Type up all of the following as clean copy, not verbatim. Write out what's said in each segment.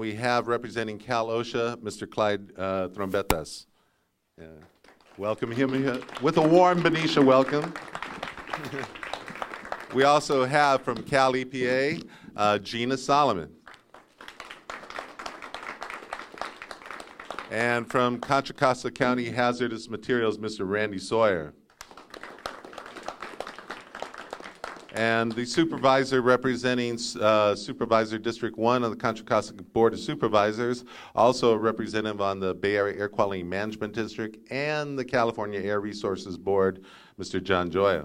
we have representing Cal OSHA, Mr. Clyde Trombetas. Welcome him with a warm Benicia welcome. We also have from Cal EPA, Gina Solomon. And from Contra Costa County Hazardous Materials, Mr. Randy Sawyer. And the supervisor representing Supervisor District 1 of the Contra Costa Board of Supervisors, also a representative on the Bay Area Air Quality Management District and the California Air Resources Board, Mr. John Joy.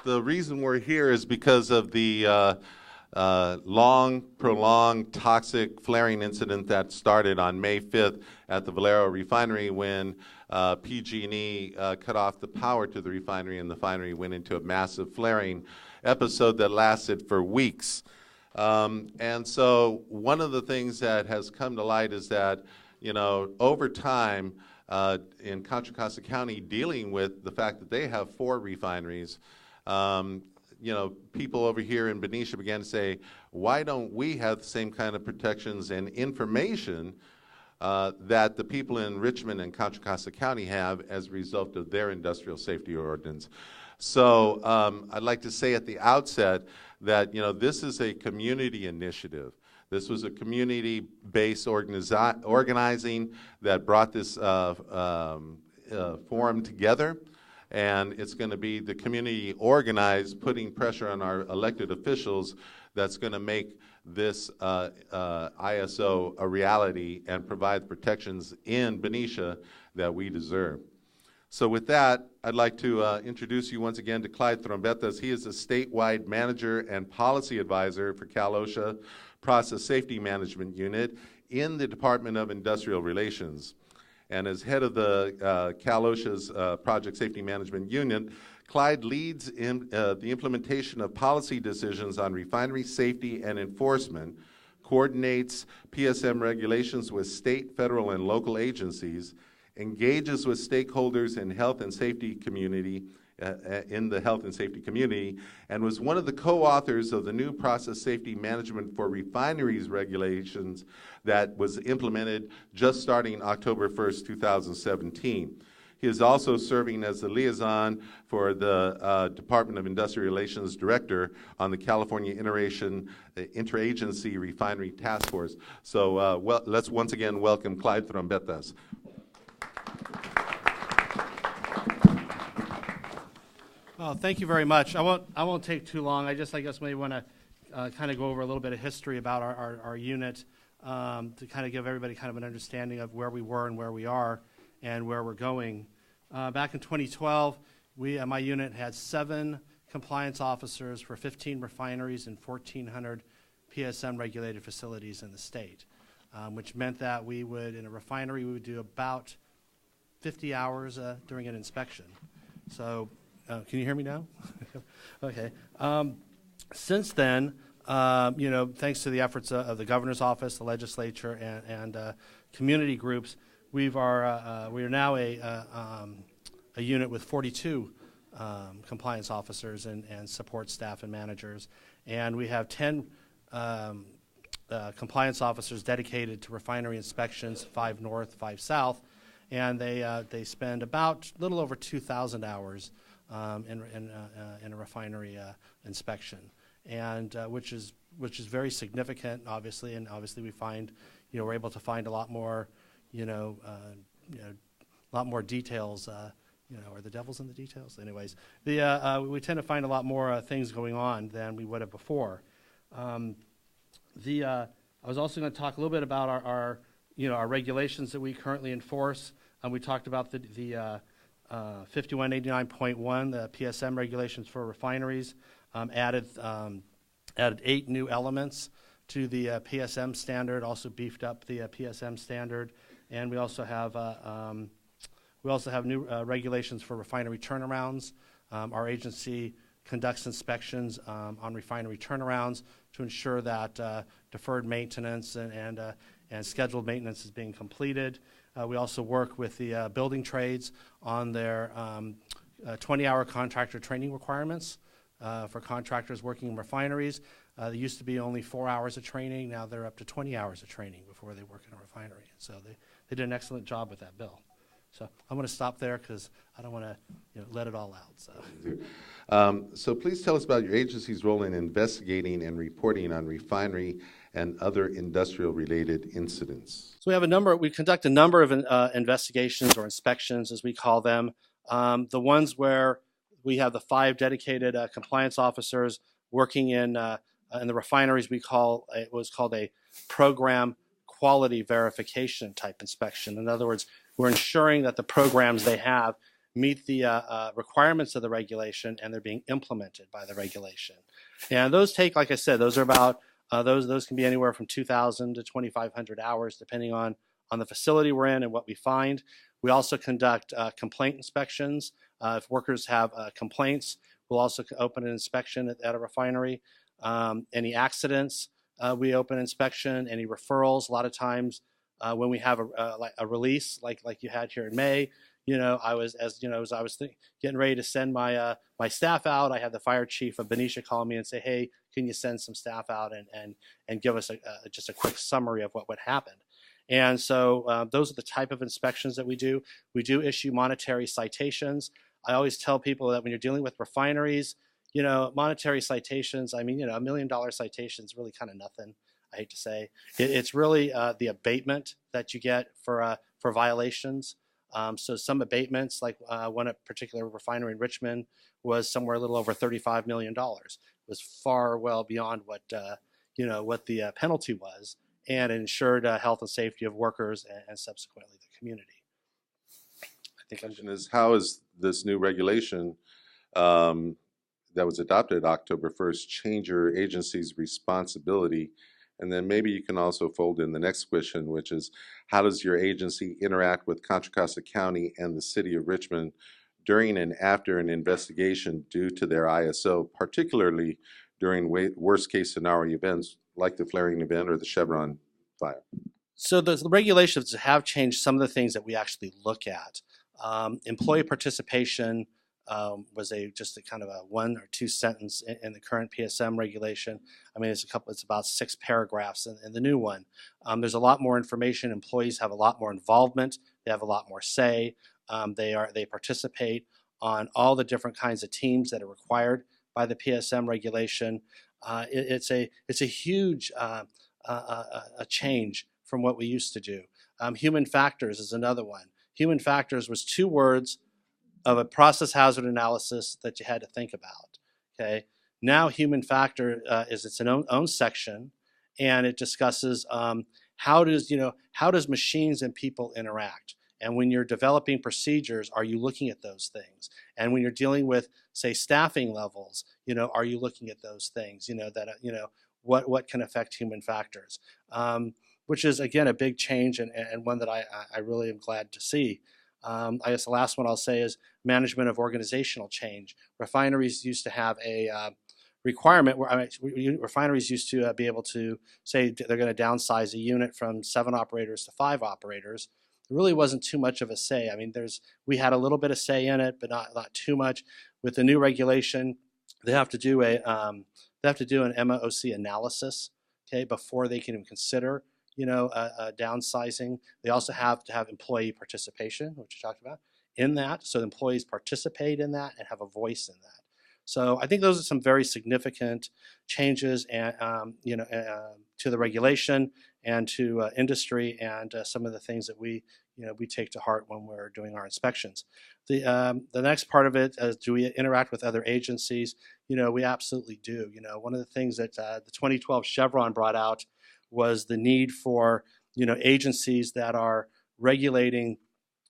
The reason we're here is because of the long, prolonged, toxic flaring incident that started on May 5th at the Valero Refinery when PG&E cut off the power to the refinery, and the refinery went into a massive flaring episode that lasted for weeks. And so one of the things that has come to light is that, you know, over time in Contra Costa County, dealing with the fact that they have 4 refineries, you know, people over here in Benicia began to say, why don't we have the same kind of protections and information that the people in Richmond and Contra Costa County have as a result of their industrial safety ordinance? So I'd like to say at the outset that, you know, this is a community initiative. This was a community-based organizing that brought this forum together. And it's going to be the community organized, putting pressure on our elected officials that's going to make this ISO a reality and provide protections in Benicia that we deserve. So with that, I'd like to introduce you once again to Clyde Trombetas. He is a statewide manager and policy advisor for Cal OSHA Process Safety Management Unit in the Department of Industrial Relations. And as head of the Cal OSHA's Project Safety Management Unit, Clyde leads in the implementation of policy decisions on refinery safety and enforcement, coordinates PSM regulations with state, federal, and local agencies, engages with stakeholders in health and safety community, in the health and safety community, and was one of the co-authors of the new Process Safety Management for Refineries regulations that was implemented just starting October 1st, 2017. He is also serving as the liaison for the Department of Industrial Relations Director on the California Interagency Refinery Task Force. So let's once again welcome Clyde Trombetas. Well, thank you very much. I won't take too long. I guess maybe want to kind of go over a little bit of history about our unit to kind of give everybody kind of an understanding of where we were and where we are and where we're going. Back in 2012, my unit had 7 compliance officers for 15 refineries and 1,400 PSM regulated facilities in the state, which meant that we would, in a refinery, we would do about 50 hours during an inspection. So. Can you hear me now? Okay. Since then, you know, thanks to the efforts of the governor's office, the legislature, and community groups, we are now a unit with 42 compliance officers and support staff and managers, and we have 10 compliance officers dedicated to refinery inspections, 5 north, 5 south, and they spend about a little over 2,000 hours. In a refinery inspection, and which is very significant, obviously, and obviously we find, you know, we're able to find a lot more, a lot more details. You know, are the devil's in the details? Anyways, we tend to find a lot more things going on than we would have before. I was also going to talk a little bit about our regulations that we currently enforce. We talked about the 5189.1, the PSM regulations for refineries, added 8 new elements to the PSM standard, also beefed up the PSM standard, and we also have new regulations for refinery turnarounds. Our agency conducts inspections on refinery turnarounds to ensure that deferred maintenance and scheduled maintenance is being completed. We also work with the building trades on their 20-hour contractor training requirements for contractors working in refineries. They used to be only 4 hours of training. Now they're up to 20 hours of training before they work in a refinery. So they did an excellent job with that bill. So I'm going to stop there because I don't want to let it all out. So please tell us about your agency's role in investigating and reporting on refinery and other industrial-related incidents. So we conduct a number of investigations or inspections, as we call them. The ones where we have the 5 dedicated compliance officers working in the refineries, it was called a program quality verification type inspection. In other words, we're ensuring that the programs they have meet the requirements of the regulation and they're being implemented by the regulation. And those take, like I said, those are about those can be anywhere from 2,000 to 2,500 hours, depending on the facility we're in and what we find. We also conduct complaint inspections. If workers have complaints, we'll also open an inspection at a refinery. Any accidents, we open inspection. Any referrals, a lot of times when we have a release like you had here in May, as I was getting ready to send my staff out, I had the fire chief of Benicia call me and say, "Hey, can you send some staff out and give us just a quick summary of what happened?" And so those are the type of inspections that we do. We do issue monetary citations. I always tell people that when you're dealing with refineries, monetary citations, I mean, $1 million citation is really kind of nothing. I hate to say it's really the abatement that you get for violations. So some abatements, like one particular refinery in Richmond, was somewhere a little over $35 million. It was far well beyond what the penalty was, and it ensured health and safety of workers and subsequently the community. The question is, how is this new regulation that was adopted October 1st change your agency's responsibility? And then maybe you can also fold in the next question, which is, how does your agency interact with Contra Costa County and the City of Richmond during and after an investigation due to their ISO, particularly during worst case scenario events like the flaring event or the Chevron fire? So the regulations have changed some of the things that we actually look at. Employee participation was just a kind of a 1 or 2 sentence in the current PSM regulation. I mean, it's about 6 paragraphs in the new one. There's a lot more information. Employees have a lot more involvement. They have a lot more say. They participate on all the different kinds of teams that are required by the PSM regulation. It's a huge a change from what we used to do. Human factors is another one. Human factors was 2 words of a process hazard analysis that you had to think about. Okay, now human factor is its own section, and it discusses how does machines and people interact. And when you're developing procedures, are you looking at those things? And when you're dealing with, say, staffing levels, are you looking at those things? What can affect human factors, which is again a big change and one that I really am glad to see. I guess the last one I'll say is management of organizational change. Refineries used to have a requirement where refineries used to be able to say they're going to downsize a unit from 7 operators to 5 operators. There really wasn't too much of a say. I mean, we had a little bit of say in it, but not too much. With the new regulation, they have to do an MOC analysis, okay, before they can even consider downsizing. They also have to have employee participation, which you talked about, in that, so employees participate in that and have a voice in that. So I think those are some very significant changes, and to the regulation and to industry, and some of the things that we take to heart when we're doing our inspections. The next part of it is, do we interact with other agencies? We absolutely do. One of the things that the 2012 Chevron brought out was the need for agencies that are regulating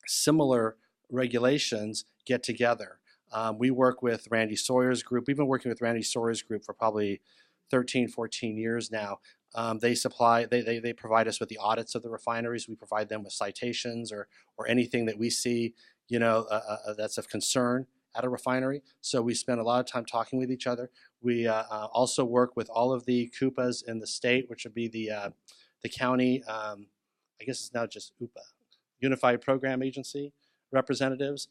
similar regulations get together. We work with Randy Sawyer's group. We've been working with Randy Sawyer's group for probably 13, 14 years now. They provide us with the audits of the refineries. We provide them with citations or anything that we see that's of concern at a refinery. So we spend a lot of time talking with each other. We also work with all of the CUPAs in the state, which would be the county, I guess it's now just UPA, Unified Program Agency representatives.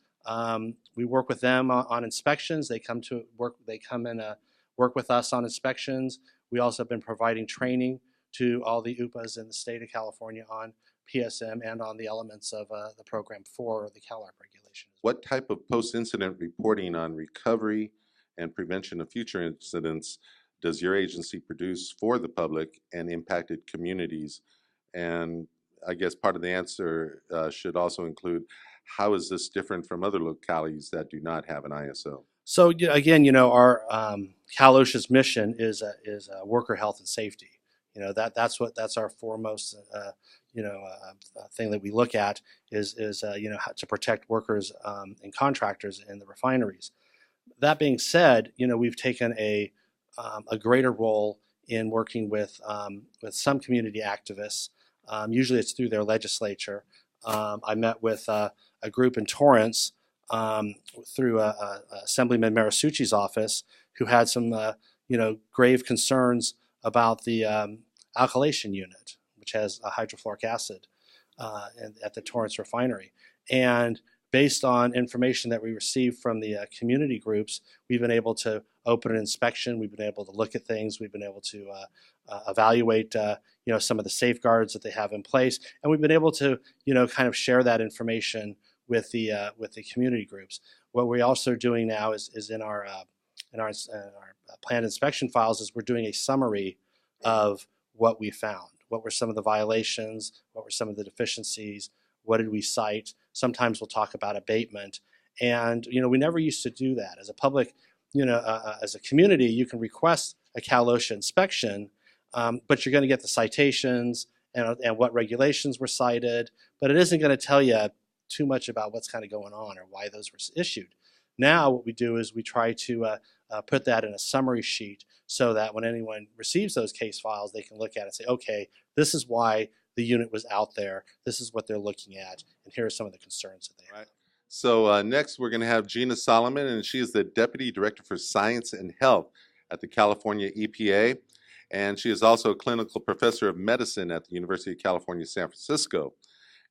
We work with them on inspections. They come and work with us on inspections. We also have been providing training to all the UPAs in the state of California on PSM and on the elements of the program for the Cal EPA regulation. What type of post-incident reporting on recovery and prevention of future incidents does your agency produce for the public and impacted communities? And I guess part of the answer should also include, how is this different from other localities that do not have an ISO? So again, our Cal OSHA's mission is worker health and safety. That's our foremost thing that we look at is how to protect workers and contractors in the refineries. That being said, we've taken a greater role in working with some community activists. Usually it's through their legislature. I met with a group in Torrance through Assemblyman Marisucci's office, who had some grave concerns about the alkylation unit, which has hydrofluoric acid at the Torrance refinery. And based on information that we received from the community groups, we've been able to open an inspection. We've been able to look at things. We've been able to evaluate some of the safeguards that they have in place, and we've been able to kind of share that information with the community groups. What we're also doing now is in our planned inspection files is we're doing a summary of what we found. What were some of the violations? What were some of the deficiencies? What did we cite? Sometimes we'll talk about abatement, and we never used to do that. As a public, as a community, you can request a Cal OSHA inspection, but you're going to get the citations and what regulations were cited, but it isn't going to tell you too much about what's kind of going on or why those were issued. Now what we do is we try to put that in a summary sheet so that when anyone receives those case files, they can look at it and say, okay, this is why the unit was out there, this is what they're looking at, and here are some of the concerns that they have. Right. So next we're going to have Gina Solomon, and she is the Deputy Director for Science and Health at the California EPA, and she is also a clinical professor of medicine at the University of California, San Francisco.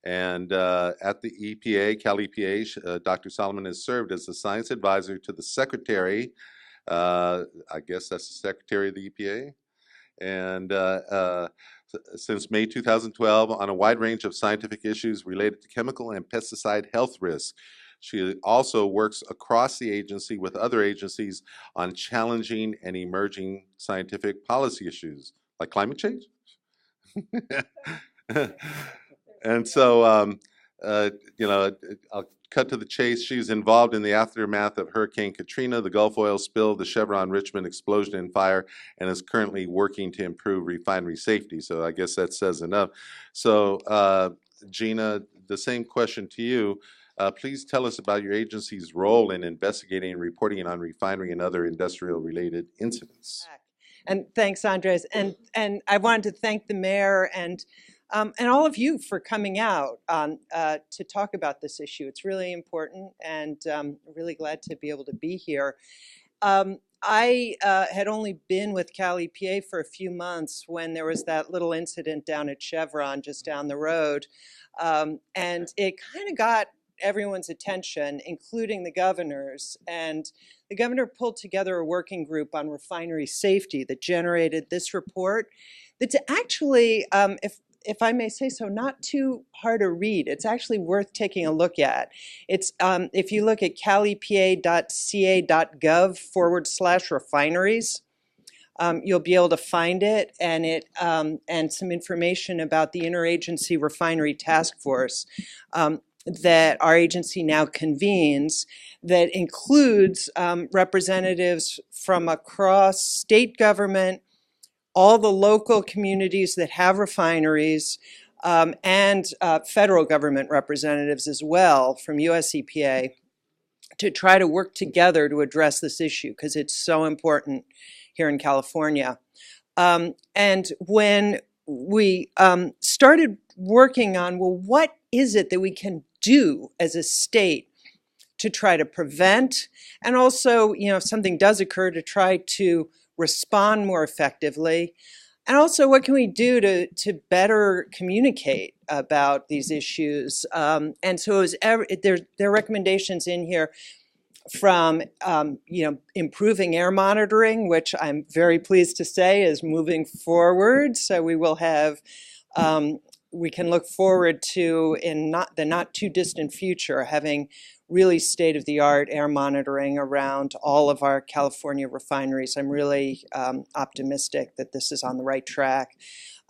And at the EPA, Cal EPA, Dr. Solomon has served as the science advisor to the Secretary, I guess that's the Secretary of the EPA, and since May 2012 on a wide range of scientific issues related to chemical and pesticide health risks. She also works across the agency with other agencies on challenging and emerging scientific policy issues, like climate change. And so, I'll cut to the chase. She's involved in the aftermath of Hurricane Katrina, the Gulf oil spill, the Chevron Richmond explosion and fire, and is currently working to improve refinery safety. So I guess that says enough. So Gina, the same question to you. Please tell us about your agency's role in investigating and reporting on refinery and other industrial-related incidents. And thanks, Andres. And I wanted to thank the mayor and all of you for coming out to talk about this issue. It's really important, and I'm really glad to be able to be here. I had only been with Cal EPA for a few months when there was that little incident down at Chevron just down the road, and it kind of got everyone's attention, including the governor's. And the governor pulled together a working group on refinery safety that generated this report that's actually, if I may say so, not too hard to read. It's actually worth taking a look at. It's if you look at calepa.ca.gov/refineries, you'll be able to find it, and some information about the Interagency Refinery Task Force that our agency now convenes, that includes representatives from across state government, all the local communities that have refineries, and federal government representatives as well from US EPA, to try to work together to address this issue because it's so important here in California. And when we started working on, well, what is it that we can do as a state to try to prevent, and also, if something does occur, to try to respond more effectively, and also what can we do to better communicate about these issues. And so there are recommendations in here from improving air monitoring, which I'm very pleased to say is moving forward. So we will have, we can look forward to, in the not too distant future, having really state-of-the-art air monitoring around all of our California refineries. I'm really optimistic that this is on the right track.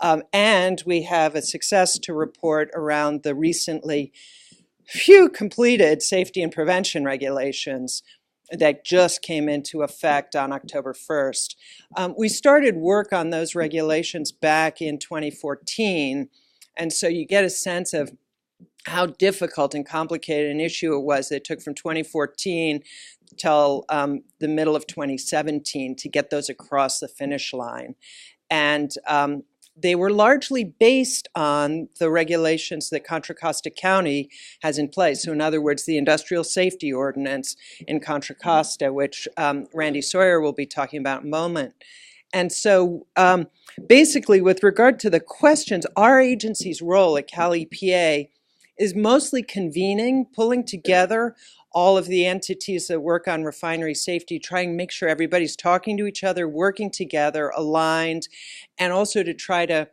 And we have a success to report around the recently completed safety and prevention regulations that just came into effect on October 1st. We started work on those regulations back in 2014, and so you get a sense of how difficult and complicated an issue it was. It took from 2014 till the middle of 2017 to get those across the finish line. And they were largely based on the regulations that Contra Costa County has in place. So in other words, the Industrial Safety Ordinance in Contra Costa, which Randy Sawyer will be talking about in a moment. And so basically, with regard to the questions, our agency's role at Cal EPA is mostly convening, pulling together all of the entities that work on refinery safety, trying to make sure everybody's talking to each other, working together, aligned, and also to try to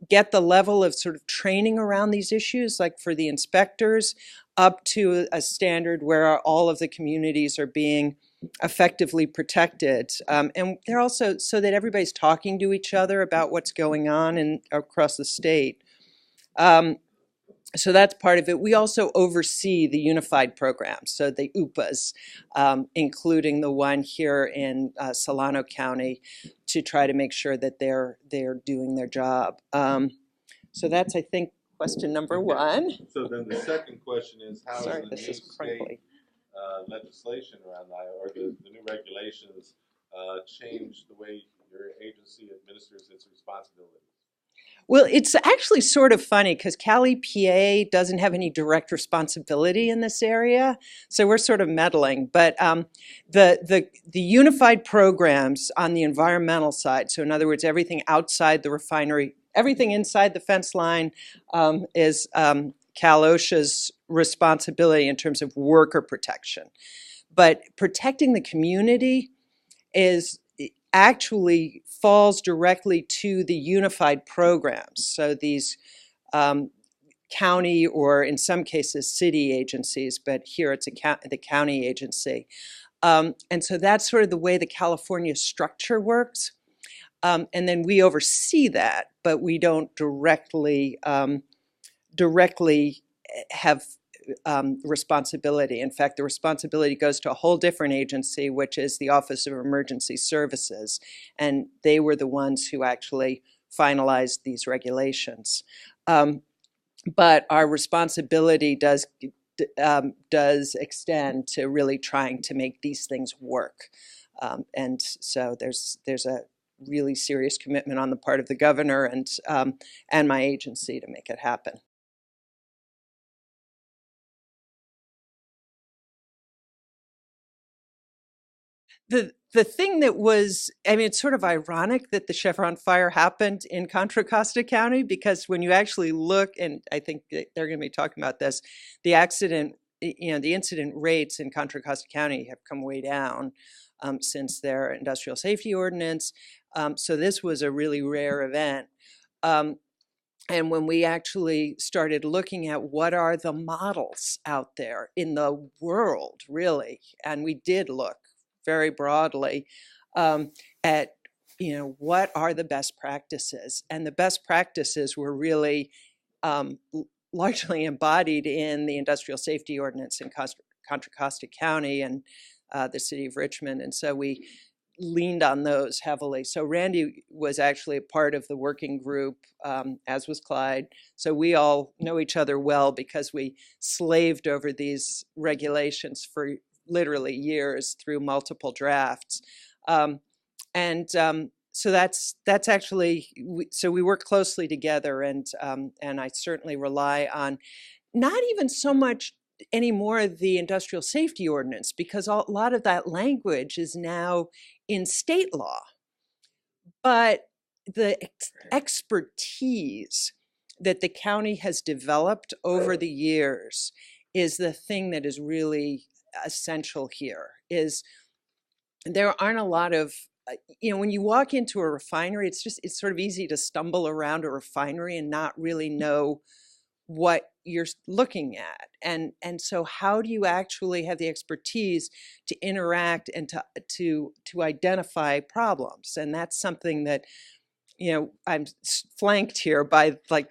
get the level of sort of training around these issues, like for the inspectors, up to a standard where all of the communities are being effectively protected. And they're also so that everybody's talking to each other about what's going on across the state. So that's part of it. We also oversee the unified programs, so the UPAs, including the one here in Solano County, to try to make sure that they're doing their job. So that's, I think, question number one. So then the second question is, how Sorry, is the this new is crinkly. state legislation around that, or the new regulations change the way your agency administers its responsibilities? Well, it's actually sort of funny because Cal EPA doesn't have any direct responsibility in this area, so we're sort of meddling. But the unified programs on the environmental side, so in other words, everything outside the refinery, everything inside the fence line is Cal OSHA's responsibility in terms of worker protection. But protecting the community actually falls directly to the unified programs. So these county, or in some cases city agencies, but here it's the county agency. And so that's sort of the way the California structure works. And then we oversee that, but we don't directly have responsibility. In fact, the responsibility goes to a whole different agency, which is the Office of Emergency Services, and they were the ones who actually finalized these regulations. But our responsibility does extend to really trying to make these things work, and so there's a really serious commitment on the part of the governor and my agency to make it happen. The thing that was, I mean, it's sort of ironic that the Chevron fire happened in Contra Costa County, because when you actually look, and I think they're going to be talking about this, the incident rates in Contra Costa County have come way down since their industrial safety ordinance. So this was a really rare event. And when we actually started looking at what are the models out there in the world, really, and we did look very broadly at what are the best practices, and the best practices were really largely embodied in the Industrial Safety Ordinance in Contra Costa County and the city of Richmond, and so we leaned on those heavily. So Randy was actually a part of the working group, as was Clyde. So we all know each other well because we slaved over these regulations for literally years through multiple drafts. So that's actually, so we work closely together, and I certainly rely on not even so much anymore the Industrial Safety Ordinance, because a lot of that language is now in state law. But the expertise that the county has developed over the years is the thing that is really essential here. Is there aren't a lot of, when you walk into a refinery, it's sort of easy to stumble around a refinery and not really know what you're looking at. And so how do you actually have the expertise to interact and to identify problems? And that's something that, I'm flanked here by like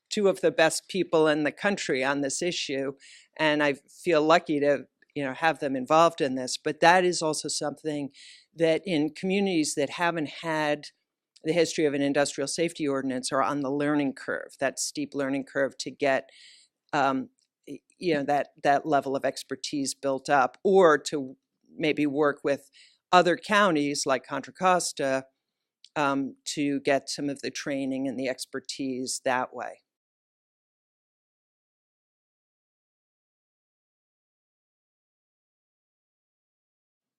two of the best people in the country on this issue. And I feel lucky to, have them involved in this. But that is also something that in communities that haven't had the history of an industrial safety ordinance are on the learning curve, that steep learning curve to get, that level of expertise built up, or to maybe work with other counties like Contra Costa to get some of the training and the expertise that way.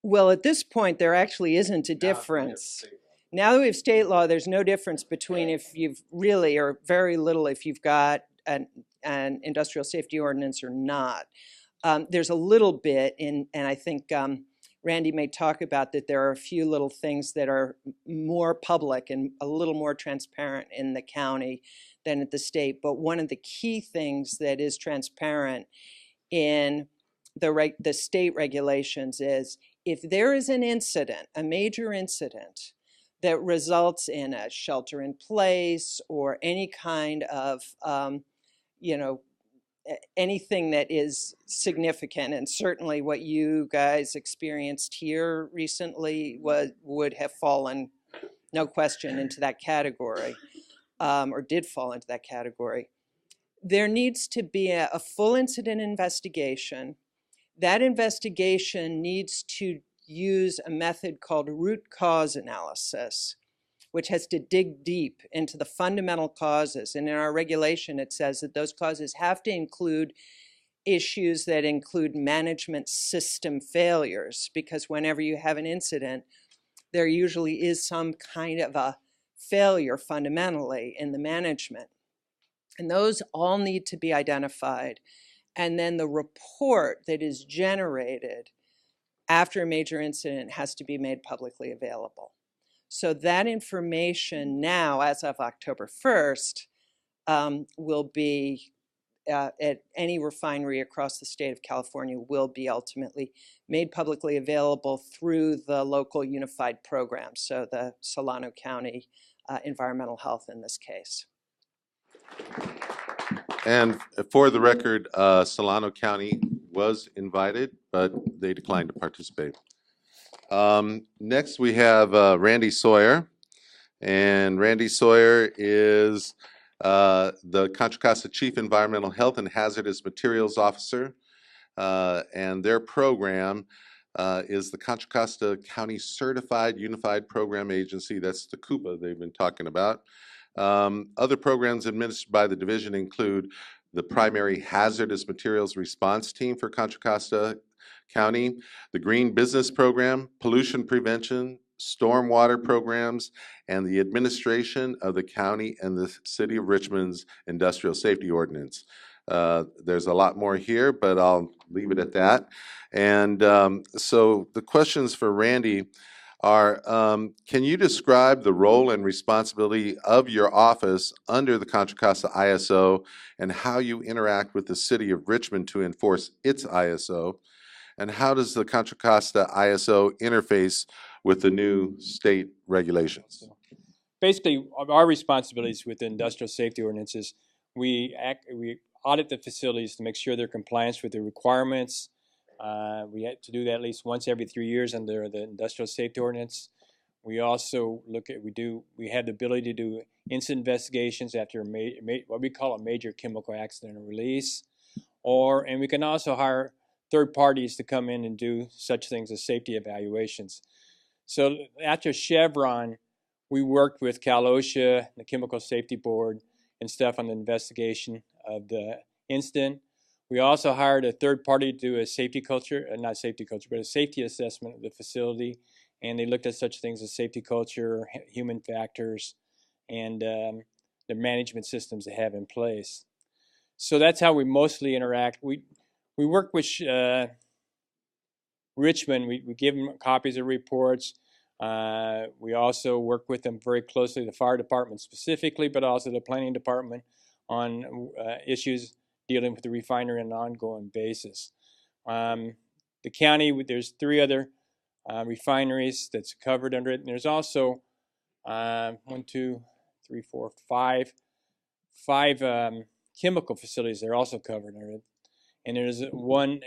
Well, at this point, there actually isn't a difference. Now that we have state law, there's no difference between if you've really, or very little, if you've got an industrial safety ordinance or not. There's a little bit and I think Randy may talk about that there are a few little things that are more public and a little more transparent in the county than at the state. But one of the key things that is transparent in the state regulations is if there is an incident, a major incident, that results in a shelter in place or any kind of, anything that is significant, and certainly what you guys experienced here recently would have fallen, no question, into that category, or did fall into that category. There needs to be a full incident investigation. That investigation needs to use a method called root cause analysis, which has to dig deep into the fundamental causes. And in our regulation, it says that those causes have to include issues that include management system failures, because whenever you have an incident, there usually is some kind of a failure fundamentally in the management. And those all need to be identified. And then the report that is generated after a major incident has to be made publicly available. So that information now, as of October 1st, will be at any refinery across the state of California will be ultimately made publicly available through the local unified program, so the Solano County Environmental Health in this case. And for the record, Solano County was invited, but they declined to participate. Next, we have Randy Sawyer. And Randy Sawyer is the Contra Costa Chief Environmental Health and Hazardous Materials Officer. And their program is the Contra Costa County Certified Unified Program Agency. That's the CUPA they've been talking about. Other programs administered by the division include the Primary Hazardous Materials Response Team for Contra Costa County, the Green Business Program, Pollution Prevention, Stormwater Programs, and the administration of the county and the City of Richmond's Industrial Safety Ordinance. There's a lot more here, but I'll leave it at that. And so the questions for Randy are, can you describe the role and responsibility of your office under the Contra Costa ISO and how you interact with the City of Richmond to enforce its ISO? And how does the Contra Costa ISO interface with the new state regulations? Basically, our responsibilities with the industrial safety ordinances, we audit the facilities to make sure they're compliant with the requirements. We have to do that at least once every 3 years under the industrial safety ordinance. We also we have the ability to do incident investigations after what we call a major chemical accident or release, and we can also hire third parties to come in and do such things as safety evaluations. So after Chevron, we worked with Cal OSHA, the Chemical Safety Board, and stuff on the investigation of the incident. We also hired a third party to do a safety culture, not safety culture, but a safety assessment of the facility. And they looked at such things as safety culture, human factors, and the management systems they have in place. So that's how we mostly interact. We work with Richmond, we give them copies of reports. We also work with them very closely, the fire department specifically, but also the planning department on issues dealing with the refinery on an ongoing basis. The county, there's 3 other refineries that's covered under it, and there's also 1, 2, 3, 4, 5 chemical facilities that are also covered under it. And there's one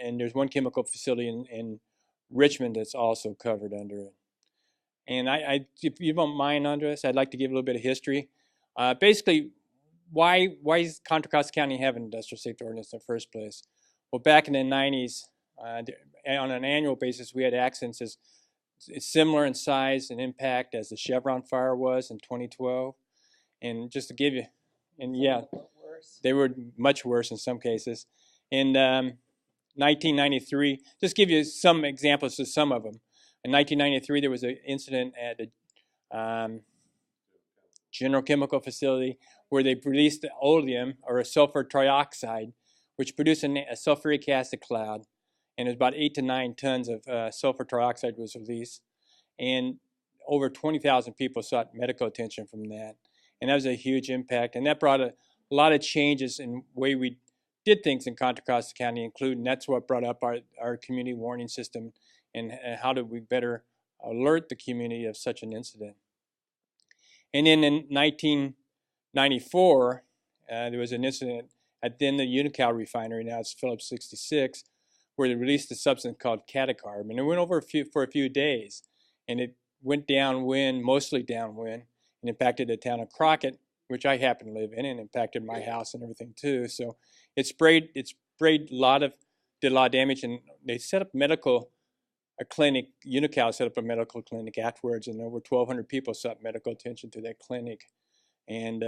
chemical facility in Richmond that's also covered under it. And if you don't mind, Andres, I'd like to give a little bit of history. Basically, why does Contra Costa County have an industrial safety ordinance in the first place? Well, back in the 90s, on an annual basis, we had accidents as similar in size and impact as the Chevron fire was in 2012. And just to give you, and yeah, they were much worse in some cases. In 1993, just give you some examples of some of them. In 1993, there was an incident at a general chemical facility where they released the oleum, or a sulfur trioxide, which produced a sulfuric acid cloud. And it was about 8 to 9 tons of sulfur trioxide was released. And over 20,000 people sought medical attention from that. And that was a huge impact. And that brought a lot of changes in the way we did things in Contra Costa County, including that's what brought up our community warning system and how do we better alert the community of such an incident. And then in 1994, there was an incident at then the Unocal refinery, now it's Phillips 66, where they released a substance called catacarb. And it went over for a few days. And it went downwind, mostly downwind, and impacted the town of Crockett, which I happen to live in, and impacted my house and everything too. So it sprayed did a lot of damage, and they set up a clinic. Unocal set up a medical clinic afterwards, and over 1,200 people sought medical attention to that clinic. And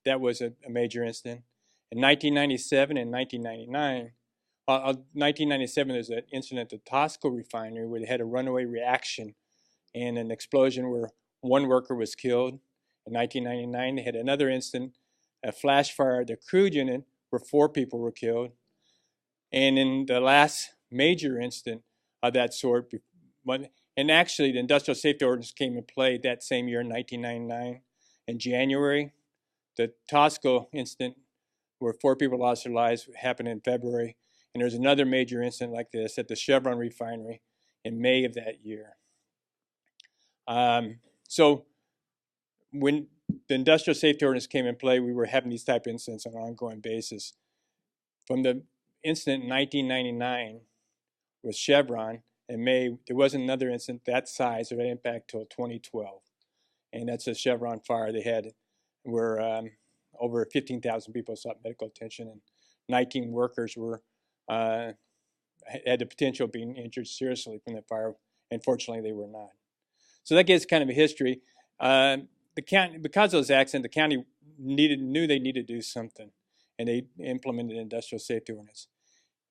that was a major incident. In 1997 and 1999, 1997 there's an incident at the Tosco refinery where they had a runaway reaction and an explosion where 1 worker was killed. In 1999, they had another incident, a flash fire at the crude unit where 4 people were killed. And in the last major incident of that sort, and actually the Industrial Safety Ordinance came in play that same year in 1999 in January. The Tosco incident where 4 people lost their lives happened in February. And there's another major incident like this at the Chevron refinery in May of that year. So when the Industrial Safety Ordinance came in play, we were having these type of incidents on an ongoing basis. From the incident in 1999 with Chevron in May, there wasn't another incident that size or that impact till 2012. And that's a Chevron fire they had where over 15,000 people sought medical attention and 19 workers were had the potential of being injured seriously from the fire. Unfortunately, they were not. So that gives kind of a history. The county, because of those accidents, the county knew they needed to do something, and they implemented an industrial safety ordinance.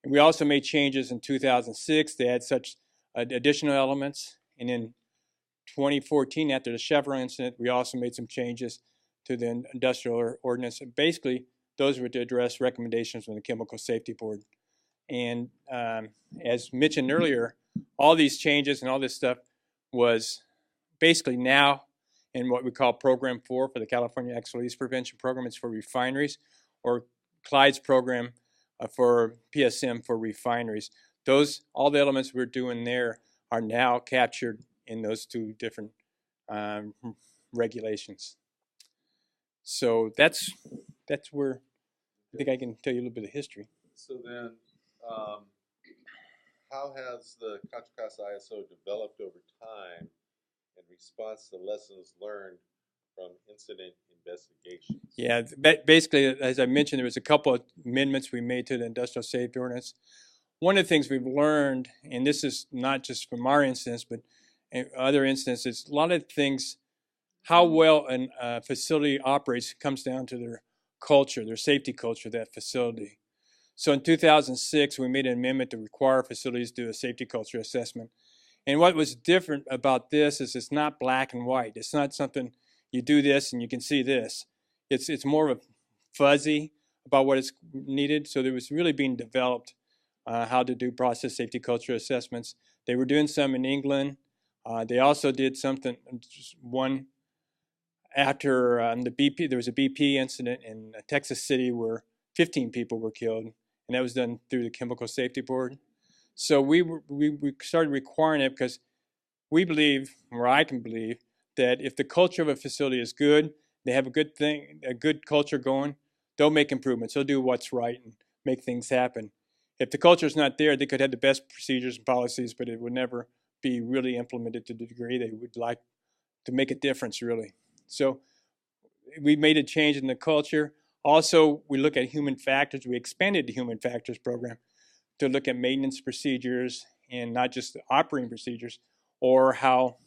And we also made changes in 2006 to add such additional elements. And in 2014, after the Chevron incident, we also made some changes to the industrial ordinance. And basically, those were to address recommendations from the Chemical Safety Board. And as mentioned earlier, all these changes and all this stuff was basically now in what we call Program 4 for the California Accident Release Prevention Program. It's for refineries, or Clyde's program for PSM for refineries. All the elements we're doing there are now captured in those 2 different regulations. So that's where I think I can tell you a little bit of history. So then, how has the Contra Costa ISO developed over time in response to lessons learned from incident investigations? Yeah, basically, as I mentioned, there was a couple of amendments we made to the Industrial Safety Ordinance. One of the things we've learned, and this is not just from our instance, but in other instances, a lot of things, how well a facility operates comes down to their culture, their safety culture, that facility. So in 2006, we made an amendment to require facilities to do a safety culture assessment. And what was different about this is it's not black and white. It's not something you do this and you can see this. It's more of a fuzzy about what is needed. So there was really being developed how to do process safety culture assessments They were doing some in England. They also did something, one after the BP, there was a BP incident in Texas City where 15 people were killed, and that was done through the Chemical Safety Board. So we started requiring it because we believe, or I can believe, that if the culture of a facility is good, they have a good culture going, they'll make improvements. They'll do what's right and make things happen. If the culture is not there, they could have the best procedures and policies, but it would never be really implemented to the degree they would like to make a difference, really. So we made a change in the culture. Also, we look at human factors. We expanded the human factors program to look at maintenance procedures and not just the operating procedures, or how,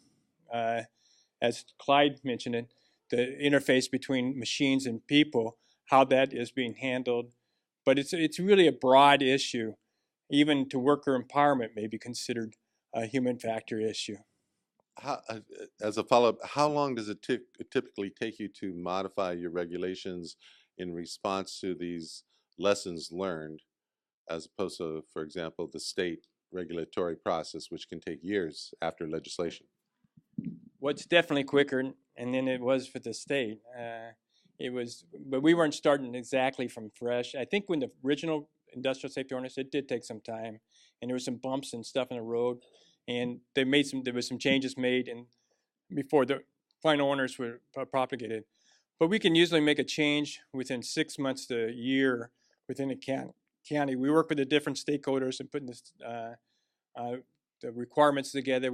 as Clyde mentioned it, the interface between machines and people, how that is being handled. But it's really a broad issue. Even to worker empowerment may be considered a human factor issue. How, as a follow-up, how long does it typically take you to modify your regulations in response to these lessons learned, as opposed to, for example, the state regulatory process, which can take years after legislation? Well, it's definitely quicker than it was for the state. But we weren't starting exactly from fresh. I think when the original industrial safety ordinance, it did take some time, and there were some bumps and stuff in the road, and there was some changes made, and before the final ordinance were propagated. But we can usually make a change within 6 months to a year within a county. We work with the different stakeholders and putting the requirements together.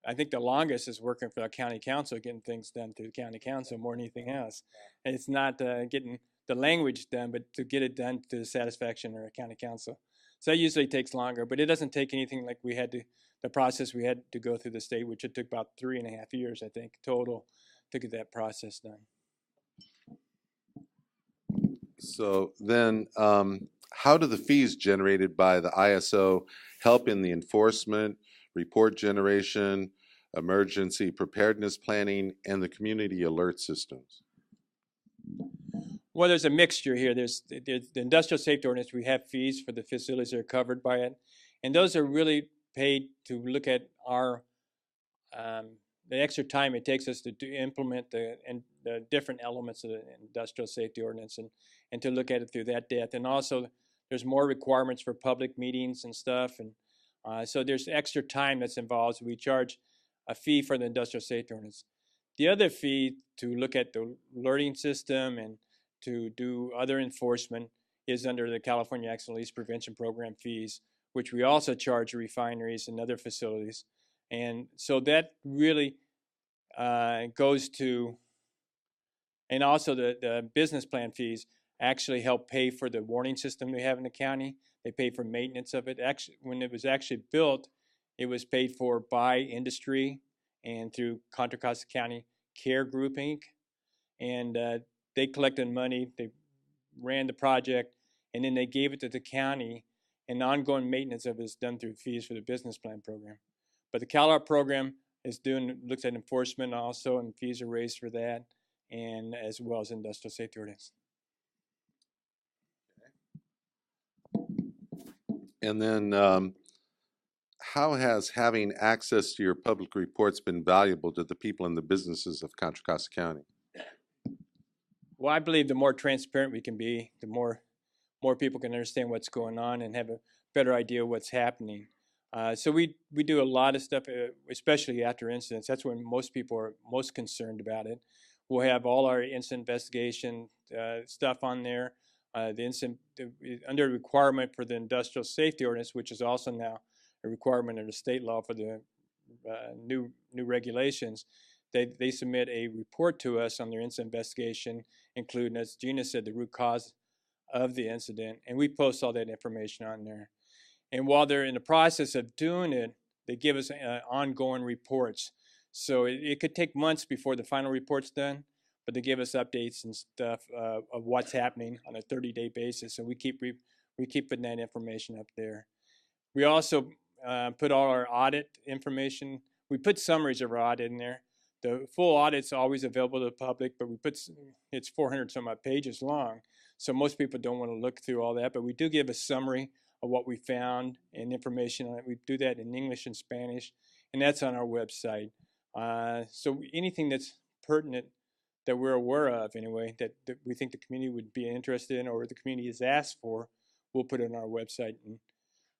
I think the longest is working for the county council, getting things done through the county council more than anything else. And it's not getting the language done, but to get it done to the satisfaction of the county council. So that usually takes longer, but it doesn't take anything like the process we had to go through the state, which it took about 3.5 years, I think, total to get that process done. So then, how do the fees generated by the ISO help in the enforcement, report generation, emergency preparedness planning, and the community alert systems? Well, there's a mixture here. There's the industrial safety ordinance. We have fees for the facilities that are covered by it, and those are really paid to look at our the extra time it takes us to implement the different elements of the industrial safety ordinance, and to look at it through that depth. And also, there's more requirements for public meetings and stuff, and so there's extra time that's involved. So we charge a fee for the industrial safety ordinance. The other fee to look at the alerting system and to do other enforcement is under the California Accident Lease Prevention Program fees, which we also charge refineries and other facilities. And so that really goes to, and also the business plan fees actually help pay for the warning system we have in the county. They pay for maintenance of it. Actually, when it was actually built, it was paid for by industry and through Contra Costa County Care Group, Inc. And they collected money, they ran the project, and then they gave it to the county, and the ongoing maintenance of it is done through fees for the business plan program. But the Cal EPA program looks at enforcement also, and fees are raised for that, and as well as industrial safety ordinance. And then how has having access to your public reports been valuable to the people and the businesses of Contra Costa County? Well, I believe the more transparent we can be, the more people can understand what's going on and have a better idea of what's happening. So we do a lot of stuff, especially after incidents. That's when most people are most concerned about it. We'll have all our incident investigation stuff on there. Under requirement for the industrial safety ordinance, which is also now a requirement under state law for the new regulations, they submit a report to us on their incident investigation, including, as Gina said, the root cause of the incident, and we post all that information on there. And while they're in the process of doing it, they give us ongoing reports. So it could take months before the final report's done, but they give us updates and stuff of what's happening on a 30-day basis. So we keep putting that information up there. We also put all our audit information. We put summaries of our audit in there. The full audit's always available to the public, but it's 400 some odd pages long. So most people don't want to look through all that, but we do give a summary of what we found and information on it. We do that in English and Spanish, and that's on our website. So anything that's pertinent that we're aware of anyway, that we think the community would be interested in or the community has asked for, we'll put it on our website. And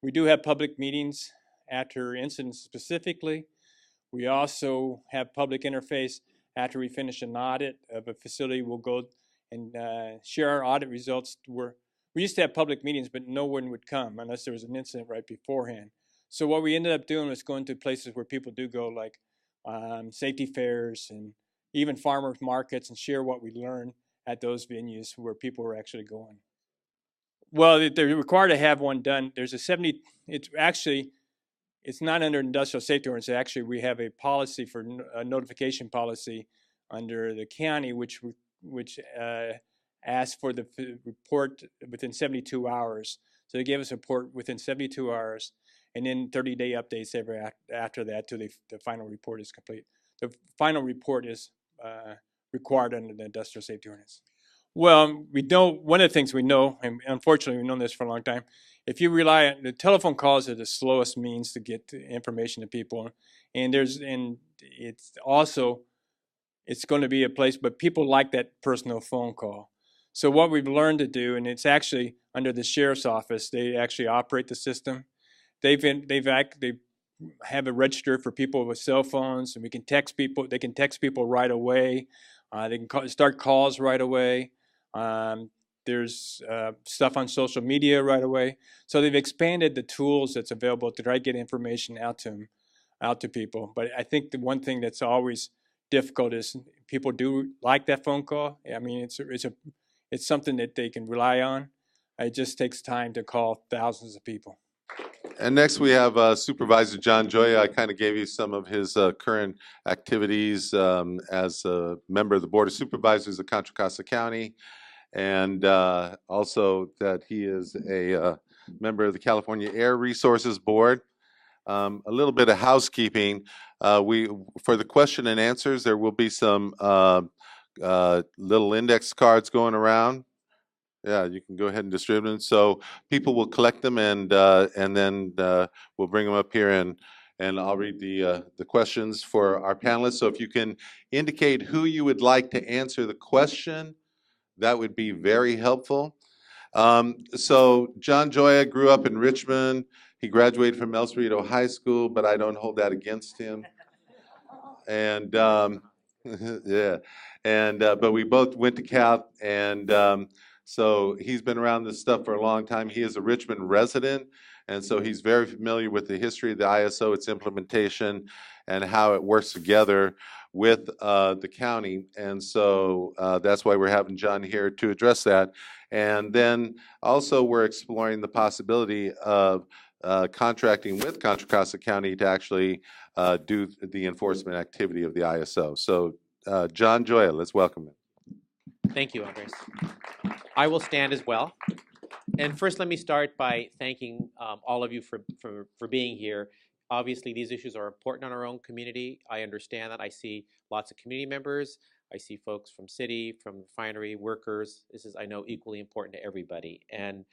we do have public meetings after incidents specifically. We also have public interface after we finish an audit of a facility. We'll go and share our audit results. We used to have public meetings, but no one would come unless there was an incident right beforehand. So what we ended up doing was going to places where people do go, like safety fairs and even farmers markets, and share what we learned at those venues where people were actually going. Well, they're required to have one done. There's a 70, it's not under industrial safety ordinance. Actually, we have a policy for a notification policy under the county, which asks for the report within 72 hours. So they gave us a report within 72 hours, and then 30-day updates after that till the final report is complete. The final report is required under the industrial safety ordinance. Well, we don't. One of the things we know, and unfortunately we've known this for a long time, if you rely on the telephone calls are the slowest means to get information to people, and it's going to be a place, but people like that personal phone call. So what we've learned to do, and it's actually under the sheriff's office, they actually operate the system. They have a register for people with cell phones, and we can text people. They can text people right away. They can start calls right away. There's stuff on social media right away. So they've expanded the tools that's available to try to get information out to people. But I think the one thing that's always difficult is people do like that phone call. I mean, it's something that they can rely on. It just takes time to call thousands of people. And next we have Supervisor John Joy. I kind of gave you some of his current activities as a member of the Board of Supervisors of Contra Costa County, and also that he is a member of the California Air Resources Board. A little bit of housekeeping. For the question and answers, there will be some little index cards going around. Yeah, you can go ahead and distribute them. So people will collect them, and then we'll bring them up here, and I'll read the questions for our panelists. So if you can indicate who you would like to answer the question, that would be very helpful. So John Joy grew up in Richmond. He graduated from El Cerrito High School, but I don't hold that against him. And yeah, and but we both went to Cal, and so he's been around this stuff for a long time. He is a Richmond resident, and so he's very familiar with the history of the ISO, its implementation, and how it works together with the county. And so that's why we're having John here to address that. And then also we're exploring the possibility of contracting with Contra Costa County to actually do the enforcement activity of the ISO. So John Joy, let's welcome him. Thank you, Andres. I will stand as well. And first, let me start by thanking all of you for being here. Obviously, these issues are important in our own community. I understand that. I see lots of community members. I see folks from city, from refinery, workers. This is, I know, equally important to everybody. And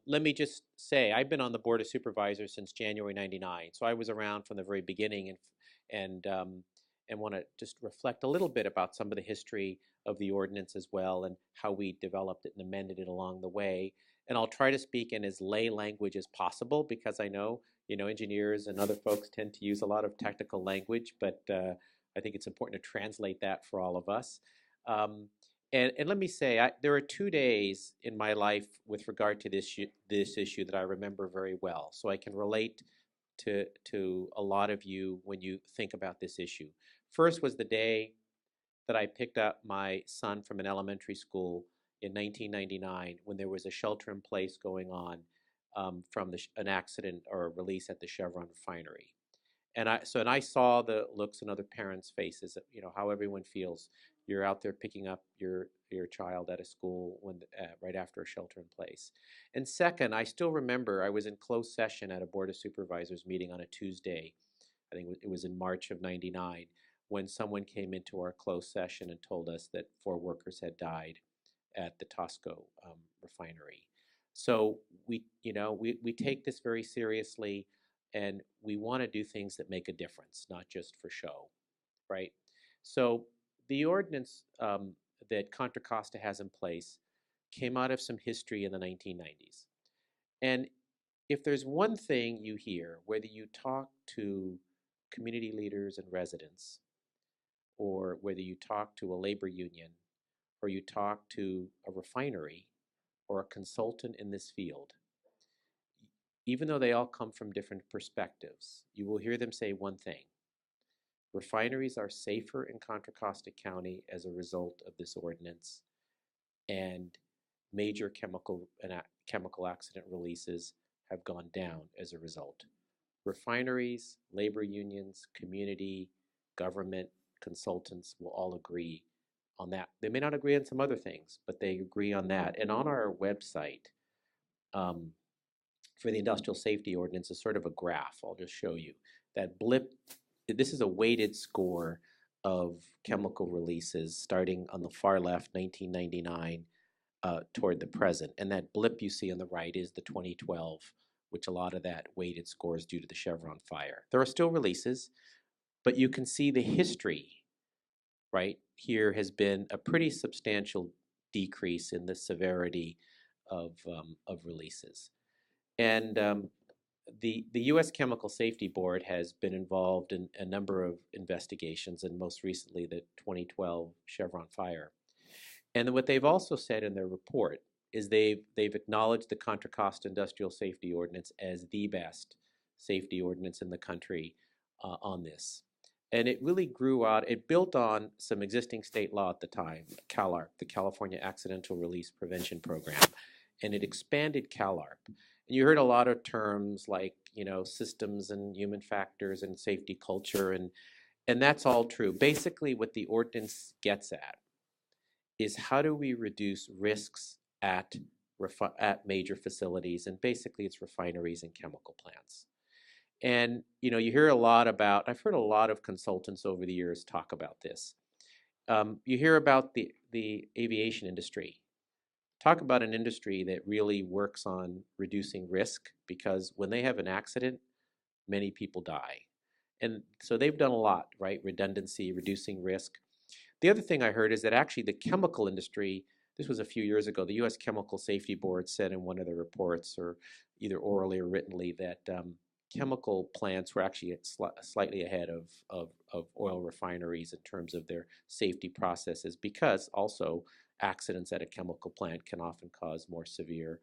let me just say, I've been on the Board of Supervisors since January '99. So I was around from the very beginning, and want to just reflect a little bit about some of the history of the ordinance as well, and how we developed it and amended it along the way. And I'll try to speak in as lay language as possible, because I know, engineers and other folks tend to use a lot of technical language, but I think it's important to translate that for all of us. And let me say, there are 2 days in my life with regard to this issue that I remember very well, so I can relate to a lot of you when you think about this issue. First was the day that I picked up my son from an elementary school in 1999, when there was a shelter-in-place going on from an accident or a release at the Chevron refinery. And I saw the looks in other parents' faces, how everyone feels. You're out there picking up your child at a school right after a shelter-in-place. And second, I still remember I was in closed session at a Board of Supervisors meeting on a Tuesday. I think it was in March of '99, when someone came into our closed session and told us that 4 workers had died at the Tosco refinery. So we take this very seriously, and we want to do things that make a difference, not just for show, right? So the ordinance that Contra Costa has in place came out of some history in the 1990s. And if there's one thing you hear, whether you talk to community leaders and residents, or whether you talk to a labor union, or you talk to a refinery or a consultant in this field, even though they all come from different perspectives, you will hear them say one thing: refineries are safer in Contra Costa County as a result of this ordinance, and major chemical accident releases have gone down as a result. Refineries, labor unions, community, government, consultants will all agree on that. They may not agree on some other things, but they agree on that. And on our website, for the Industrial Safety Ordinance is sort of a graph. I'll just show you. That blip, this is a weighted score of chemical releases starting on the far left, 1999, toward the present. And that blip you see on the right is the 2012, which a lot of that weighted score is due to the Chevron fire. There are still releases, but you can see the history, right? Here has been a pretty substantial decrease in the severity of releases. And the U.S. Chemical Safety Board has been involved in a number of investigations, and most recently the 2012 Chevron fire. And what they've also said in their report is they've acknowledged the Contra Costa Industrial Safety Ordinance as the best safety ordinance in the country on this. And it really grew out, it built on some existing state law at the time, CalARP, the California Accidental Release Prevention Program, and it expanded CalARP. And you heard a lot of terms like, systems and human factors and safety culture, and that's all true. Basically, what the ordinance gets at is how do we reduce risks at major facilities, and basically it's refineries and chemical plants. And you hear a lot about, I've heard a lot of consultants over the years talk about this. You hear about the aviation industry. Talk about an industry that really works on reducing risk, because when they have an accident, many people die. And so they've done a lot, right? Redundancy, reducing risk. The other thing I heard is that actually the chemical industry, this was a few years ago, the U.S. Chemical Safety Board said in one of their reports, or either orally or writtenly, that chemical plants were actually slightly ahead of oil refineries in terms of their safety processes, because also accidents at a chemical plant can often cause more severe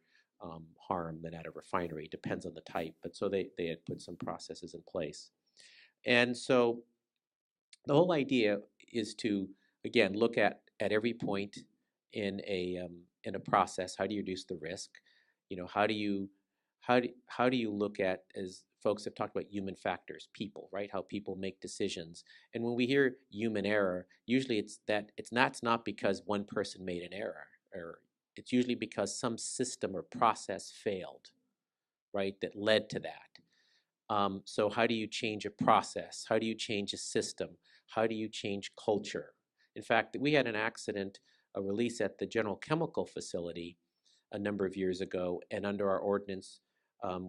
harm than at a refinery. It depends on the type, but so they had put some processes in place. And so the whole idea is to, again, look at every point in a process. How do you reduce the risk? How do you look at, as folks have talked about, human factors, people, right? How people make decisions. And when we hear human error, usually it's not because one person made an error. It's usually because some system or process failed, right? That led to that. So how do you change a process? How do you change a system? How do you change culture? In fact, we had an accident, a release at the General Chemical facility a number of years ago, and under our ordinance,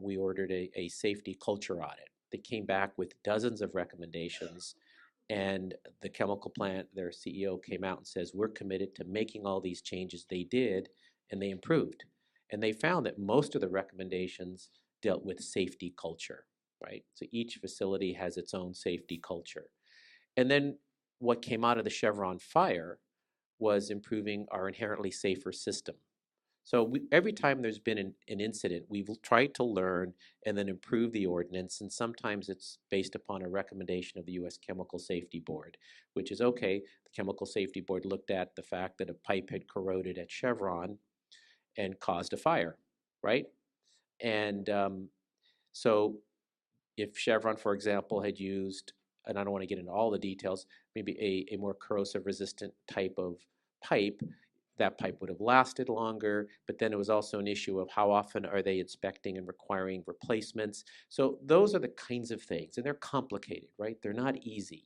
we ordered a safety culture audit. They came back with dozens of recommendations, and the chemical plant, their CEO, came out and says, we're committed to making all these changes. They did, and they improved. And they found that most of the recommendations dealt with safety culture, right? So each facility has its own safety culture. And then what came out of the Chevron fire was improving our inherently safer system. So every time there's been an incident, we've tried to learn and then improve the ordinance, and sometimes it's based upon a recommendation of the U.S. Chemical Safety Board, which is, okay, the Chemical Safety Board looked at the fact that a pipe had corroded at Chevron and caused a fire, right? And so if Chevron, for example, had used, and I don't want to get into all the details, maybe a more corrosive resistant type of pipe, that pipe would have lasted longer. But then it was also an issue of how often are they inspecting and requiring replacements. So those are the kinds of things, and they're complicated, right? They're not easy.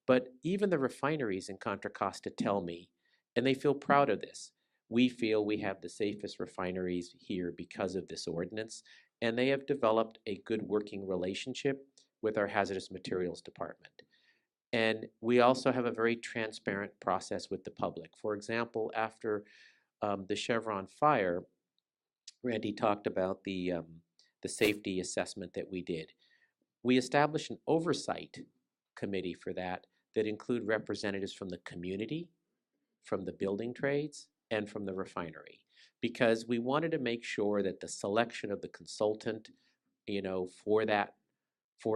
But even the refineries in Contra Costa tell me, and they feel proud of this, we feel we have the safest refineries here because of this ordinance, and they have developed a good working relationship with our hazardous materials department. And we also have a very transparent process with the public. For example, after the Chevron fire, Randy talked about the safety assessment that we did. We established an oversight committee for that include representatives from the community, from the building trades, and from the refinery, because we wanted to make sure that the selection of the consultant, for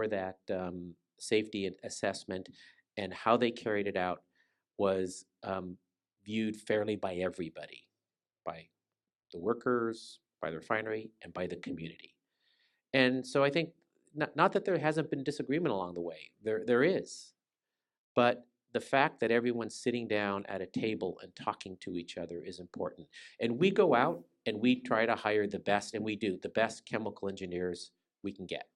that safety assessment and how they carried it out was viewed fairly by everybody, by the workers, by the refinery, and by the community. And so I think, not that there hasn't been disagreement along the way, there is, but the fact that everyone's sitting down at a table and talking to each other is important. And we go out and we try to hire the best, and we do, the best chemical engineers we can get.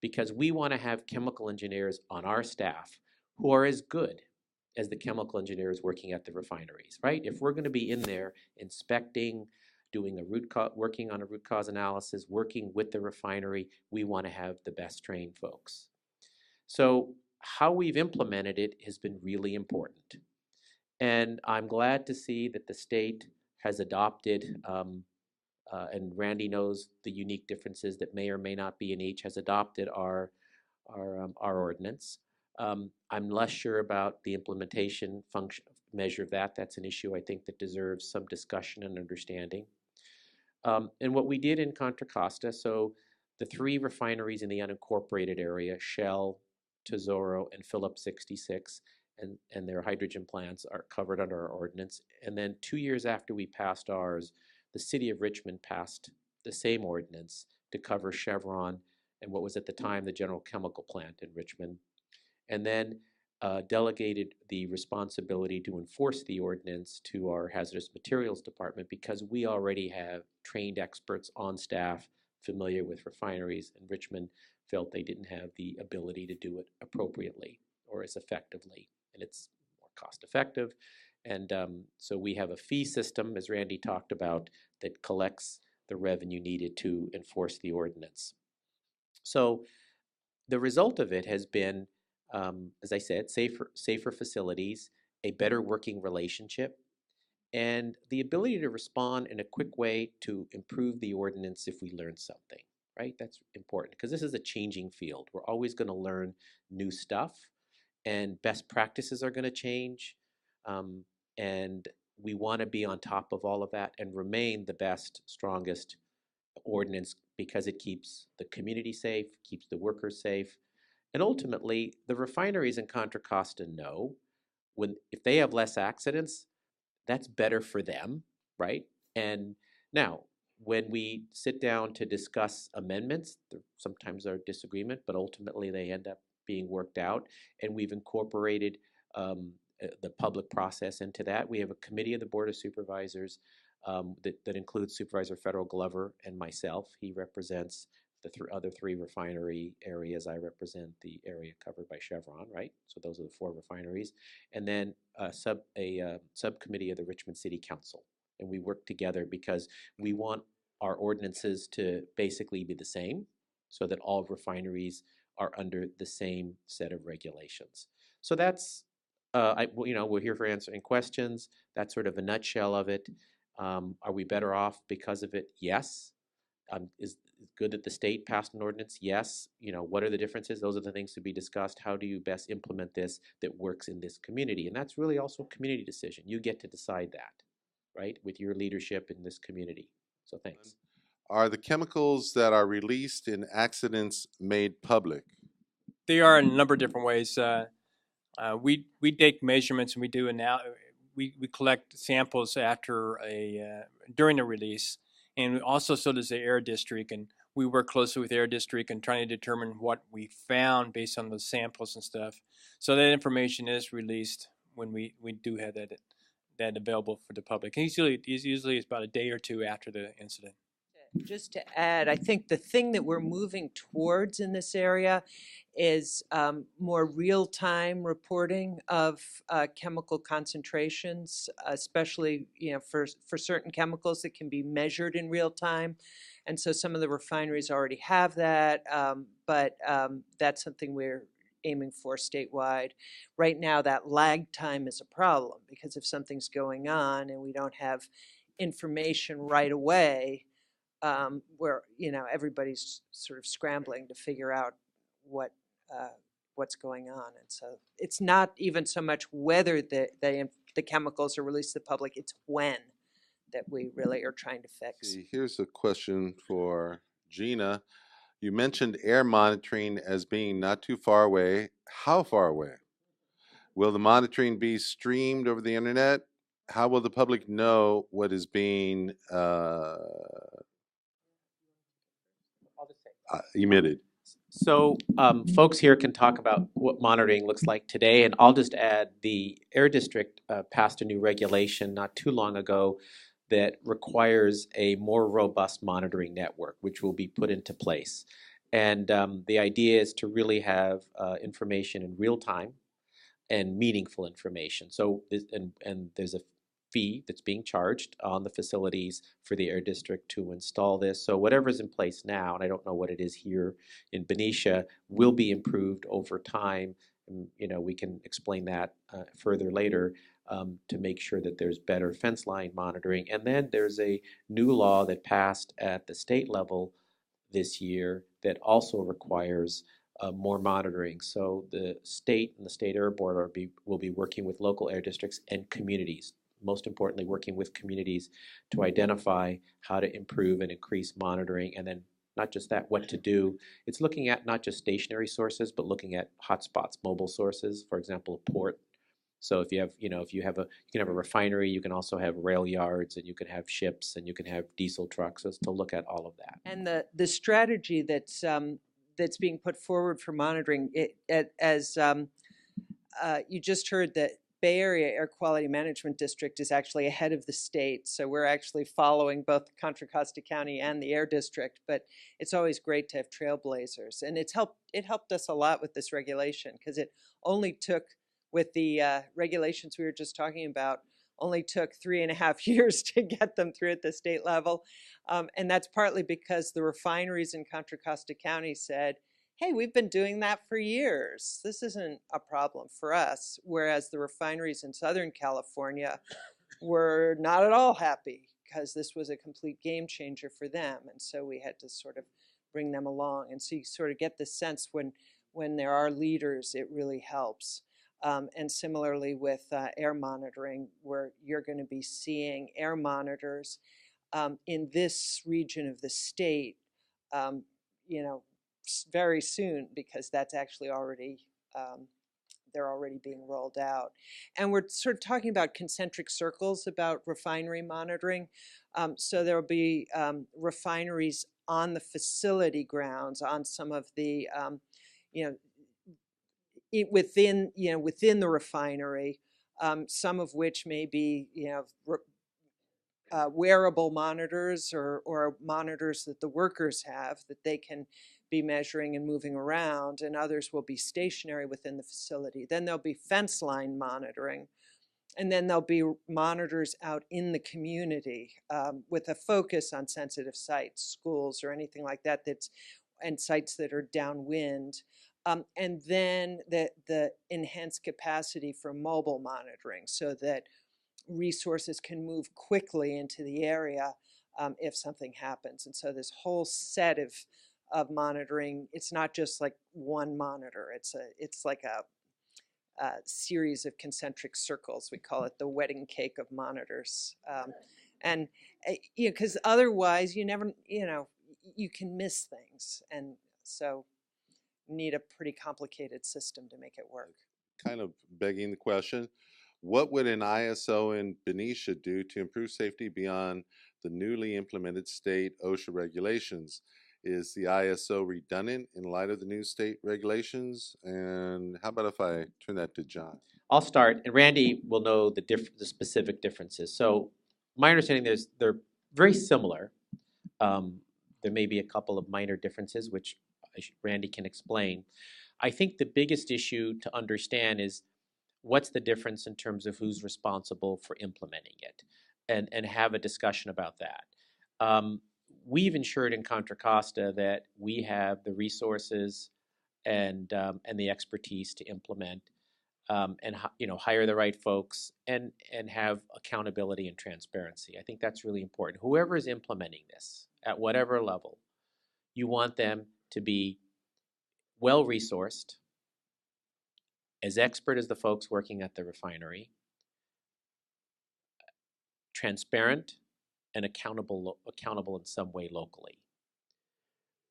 Because we want to have chemical engineers on our staff who are as good as the chemical engineers working at the refineries, right? If we're going to be in there inspecting, doing working on a root cause analysis, working with the refinery, we want to have the best trained folks. So how we've implemented it has been really important. And I'm glad to see that the state has adopted, and Randy knows the unique differences that may or may not be in each, has adopted our ordinance. I'm less sure about the implementation measure of that. That's an issue I think that deserves some discussion and understanding. And what we did in Contra Costa, so the 3 refineries in the unincorporated area, Shell, Tesoro, and Phillips 66, and their hydrogen plants are covered under our ordinance. And then 2 years after we passed ours, the city of Richmond passed the same ordinance to cover Chevron and what was at the time the General Chemical plant in Richmond, and then delegated the responsibility to enforce the ordinance to our hazardous materials department, because we already have trained experts on staff familiar with refineries, and Richmond felt they didn't have the ability to do it appropriately or as effectively, and it's more cost effective. And so we have a fee system, as Randy talked about, that collects the revenue needed to enforce the ordinance. So the result of it has been, as I said, safer facilities, a better working relationship, and the ability to respond in a quick way to improve the ordinance if we learn something, right? That's important, because this is a changing field. We're always going to learn new stuff, and best practices are going to change, and we want to be on top of all of that and remain the best, strongest ordinance, because it keeps the community safe, keeps the workers safe, and ultimately, the refineries in Contra Costa know if they have less accidents, that's better for them, right? And now, when we sit down to discuss amendments, there sometimes are disagreement, but ultimately they end up being worked out, and we've incorporated the public process into that. We have a committee of the Board of Supervisors that includes Supervisor Federal Glover and myself. He represents the other 3 refinery areas. I represent the area covered by Chevron, right? So those are the 4 refineries. And then a subcommittee of the Richmond City Council. And we work together because we want our ordinances to basically be the same, so that all refineries are under the same set of regulations. So that's, we're here for answering questions. That's sort of a nutshell of it. Are we better off because of it? Yes. Is it good that the state passed an ordinance? Yes. What are the differences? Those are the things to be discussed. How do you best implement this that works in this community? And that's really also a community decision. You get to decide that, right, with your leadership in this community. So thanks. Are the chemicals that are released in accidents made public? They are in a number of different ways. We take measurements, and we do we collect samples during the release, and also so does the Air District, and we work closely with Air District and trying to determine what we found based on those samples and stuff. So that information is released when we do have that available for the public. And usually it's about a day or 2 after the incident. Just to add, I think the thing that we're moving towards in this area is more real-time reporting of chemical concentrations, especially for certain chemicals that can be measured in real time. And so some of the refineries already have that, but that's something we're aiming for statewide. Right now, that lag time is a problem because if something's going on and we don't have information right away, where everybody's sort of scrambling to figure out what's going on, and so it's not even so much whether the chemicals are released to the public; it's when that we really are trying to fix. See, here's a question for Gina. You mentioned air monitoring as being not too far away. How far away? Will the monitoring be streamed over the internet? How will the public know what is being emitted? So folks here can talk about what monitoring looks like today, and I'll just add the Air District passed a new regulation not too long ago that requires a more robust monitoring network, which will be put into place. And the idea is to really have information in real time and meaningful information. So, and there's a fee that's being charged on the facilities for the Air District to install this. So whatever's in place now, and I don't know what it is here in Benicia, will be improved over time. And, we can explain that further later to make sure that there's better fence line monitoring. And then there's a new law that passed at the state level this year that also requires more monitoring. So the state and the state air board will be working with local air districts and communities, most importantly working with communities to identify how to improve and increase monitoring, and then not just that, what to do. It's looking at not just stationary sources, but looking at hotspots, mobile sources, for example, a port. So if you have, you can have a refinery, you can also have rail yards, and you can have ships, and you can have diesel trucks. So to look at all of that. And the strategy that's being put forward for monitoring, as you just heard, that Bay Area Air Quality Management District is actually ahead of the state. So we're actually following both Contra Costa County and the Air District, but it's always great to have trailblazers. And it helped us a lot with this regulation, because it only took, with the regulations we were just talking about, only took 3.5 years to get them through at the state level. And that's partly because the refineries in Contra Costa County said, hey, we've been doing that for years. This isn't a problem for us. Whereas the refineries in Southern California were not at all happy, because this was a complete game changer for them. And so we had to sort of bring them along. And so you sort of get the sense when there are leaders, it really helps. And similarly with air monitoring, where you're going to be seeing air monitors in this region of the state, very soon, because that's actually already, they're already being rolled out. And we're sort of talking about concentric circles about refinery monitoring. So there will be refineries on the facility grounds, on some of the, within the refinery, some of which may be, wearable monitors or monitors that the workers have that they can be measuring and moving around, and others will be stationary within the facility. Then there'll be fence line monitoring, and then there'll be monitors out in the community with a focus on sensitive sites, schools or anything like that, and sites that are downwind. And then the enhanced capacity for mobile monitoring, so that resources can move quickly into the area if something happens. And so this whole set of monitoring, it's not just like one monitor. It's like a series of concentric circles. We call it the wedding cake of monitors. And because otherwise you never, you can miss things. And so you need a pretty complicated system to make it work. Kind of begging the question, what would an ISO in Benicia do to improve safety beyond the newly implemented state OSHA regulations? Is the ISO redundant in light of the new state regulations? And how about if I turn that to John? I'll start, and Randy will know the specific differences. So my understanding is they're very similar. There may be a couple of minor differences, which Randy can explain. I think the biggest issue to understand is what's the difference in terms of who's responsible for implementing it, and have a discussion about that. We've ensured in Contra Costa that we have the resources and the expertise to implement and hire the right folks and have accountability and transparency. I think that's really important. Whoever is implementing this at whatever level, you want them to be well resourced, as expert as the folks working at the refinery, transparent, and accountable in some way locally.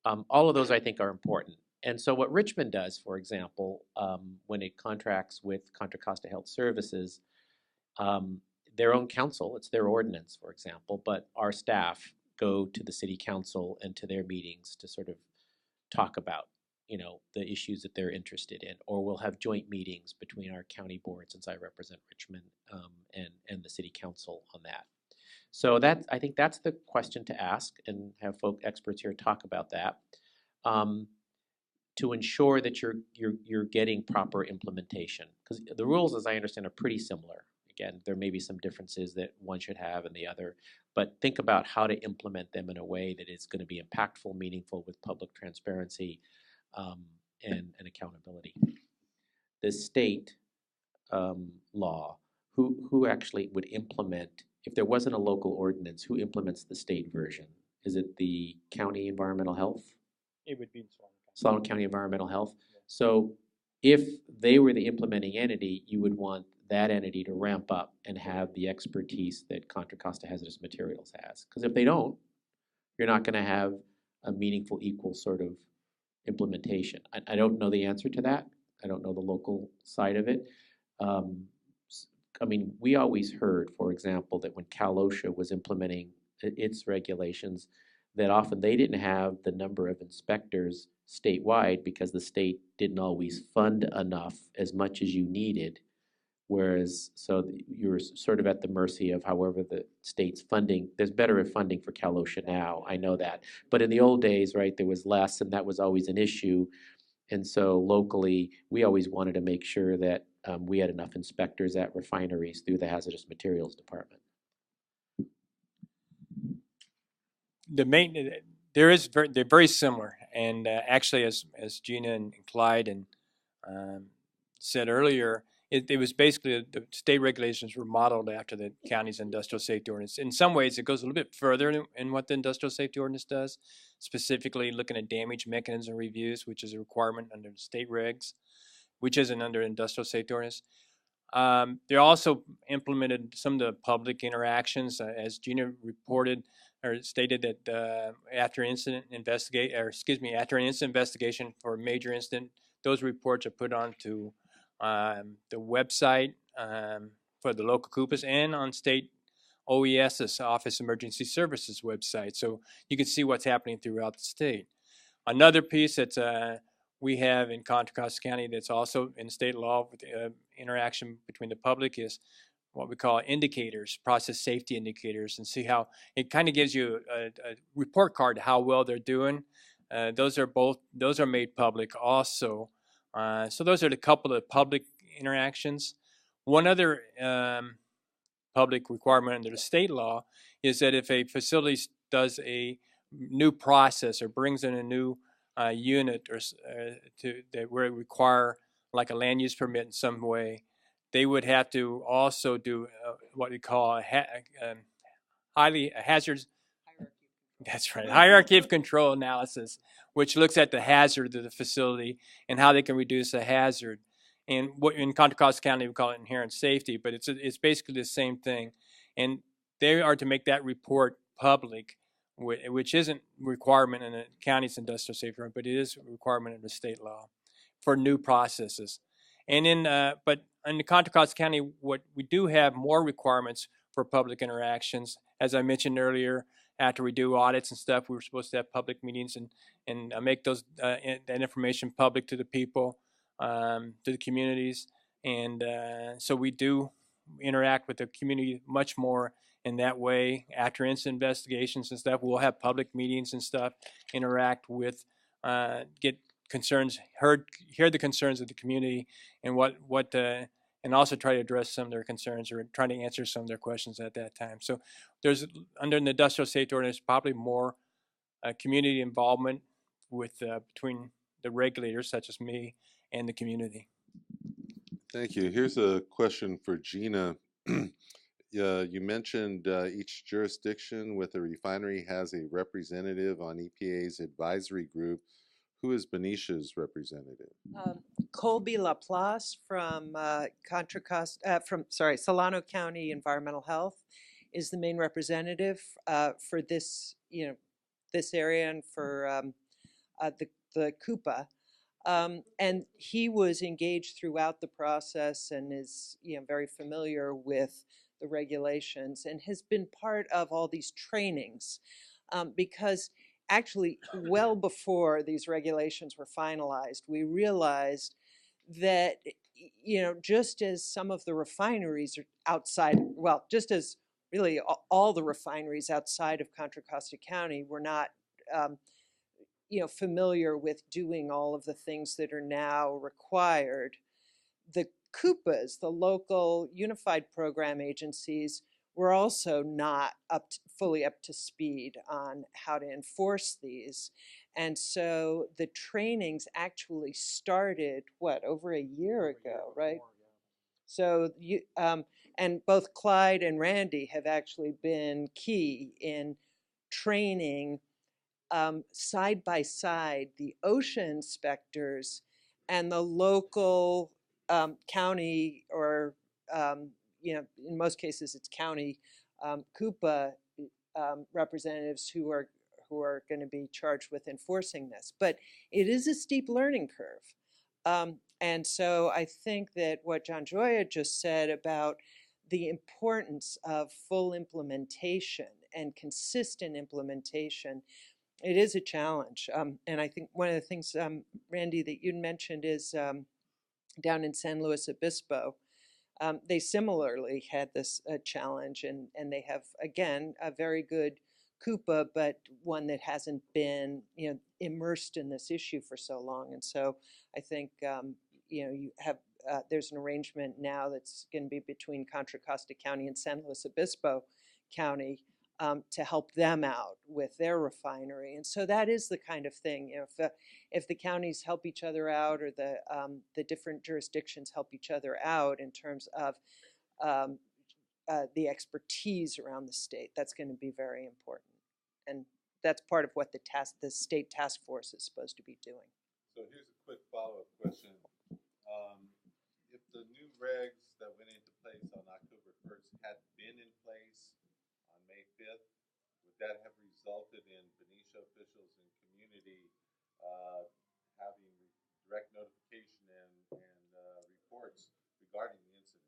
All of those I think are important. And so what Richmond does, for example, when it contracts with Contra Costa Health Services, their own council, it's their ordinance, for example, but our staff go to the city council and to their meetings to sort of talk about, the issues that they're interested in, or we'll have joint meetings between our county board, since I represent Richmond, and the city council on that. So I think that's the question to ask, and have experts here talk about that, to ensure that you're getting proper implementation. Because the rules, as I understand, are pretty similar. Again, there may be some differences that one should have and the other, but think about how to implement them in a way that is going to be impactful, meaningful, with public transparency and accountability. The state law, who actually would implement, if there wasn't a local ordinance, who implements the state version? Is it the county environmental health? It would be Solomon County Environmental Health. So if they were the implementing entity, you would want that entity to ramp up and have the expertise that Contra Costa Hazardous Materials has. Because if they don't, you're not going to have a meaningful, equal sort of implementation. I don't know the answer to that. I don't know the local side of it. I mean, we always heard, for example, that when Cal OSHA was implementing its regulations, that often they didn't have the number of inspectors statewide because the state didn't always fund enough as much as you needed. Whereas, so you're sort of at the mercy of however the state's funding. There's better funding for Cal OSHA now, I know that. But in the old days, right, there was less, and that was always an issue. And so locally, we always wanted to make sure that we had enough inspectors at refineries through the Hazardous Materials Department. They're very similar, and actually, as Gina and Clyde and said earlier, it was basically the state regulations were modeled after the county's industrial safety ordinance. In some ways, it goes a little bit further in what the industrial safety ordinance does, specifically looking at damage mechanism reviews, which is a requirement under the state regs, which isn't under industrial safety ordinance. They also implemented some of the public interactions, as Gina reported or stated that after an incident investigation for a major incident, those reports are put onto the website for the local CUPAs and on state OES's Office Emergency Services website, so you can see what's happening throughout the state. Another piece that we have in Contra Costa County that's also in state law with interaction between the public is what we call indicators, process safety indicators, and see how it kind of gives you a report card how well they're doing. Those are made public also. So those are a couple of public interactions. One other public requirement under the state law is that if a facility does a new process or brings in a new unit or that would require like a land use permit in some way, they would have to also do what we call hierarchy of control analysis, which looks at the hazard of the facility and how they can reduce the hazard. And what in Contra Costa County we call it inherent safety, but it's basically the same thing. And they are to make that report public, which isn't a requirement in the county's industrial safety, but it is a requirement in the state law for new processes. And but in the Contra Costa County, what we do have more requirements for public interactions. As I mentioned earlier, after we do audits and stuff, we were supposed to have public meetings and make that information public to the people, to the communities. And so we do interact with the community much more And that way, after incident investigations and stuff, we'll have public meetings and stuff, interact with, get concerns, hear the concerns of the community, and and also try to address some of their concerns or try to answer some of their questions at that time. So there's, under the Industrial Safety Ordinance, probably more community involvement with between the regulators, such as me, and the community. Thank you. Here's a question for Gina. You mentioned each jurisdiction with a refinery has a representative on EPA's advisory group. Who is Benicia's representative? Colby LaPlace from Solano County Environmental Health is the main representative for this, this area and for the CUPA. And he was engaged throughout the process and is, very familiar with the regulations and has been part of all these trainings because actually well before these regulations were finalized, we realized that, just as some of the refineries are outside, well, just as really all the refineries outside of Contra Costa County were not familiar with doing all of the things that are now required. The CUPAs, the local unified program agencies, were also not fully up to speed on how to enforce these. And so the trainings actually started, over a year ago, right? So and both Clyde and Randy have actually been key in training side by side the OSHA inspectors and the local county or, in most cases it's county CUPA representatives who are going to be charged with enforcing this. But it is a steep learning curve. And so I think that what John Joy had just said about the importance of full implementation and consistent implementation, it is a challenge. And I think one of the things, Randy, that you mentioned is down in San Luis Obispo, they similarly had this challenge, and they have, again, a very good CUPA, but one that hasn't been, immersed in this issue for so long. And so I think, you have, there's an arrangement now that's going to be between Contra Costa County and San Luis Obispo County to help them out with their refinery. And so that is the kind of thing, if the counties help each other out, or the different jurisdictions help each other out in terms of the expertise around the state, that's going to be very important. And that's part of what the state task force is supposed to be doing. So here's a quick follow-up question. If the new regs that went into place on October 1st had been in place on May 5th, would that have resulted in Benicia officials and community having direct notification and reports regarding the incident?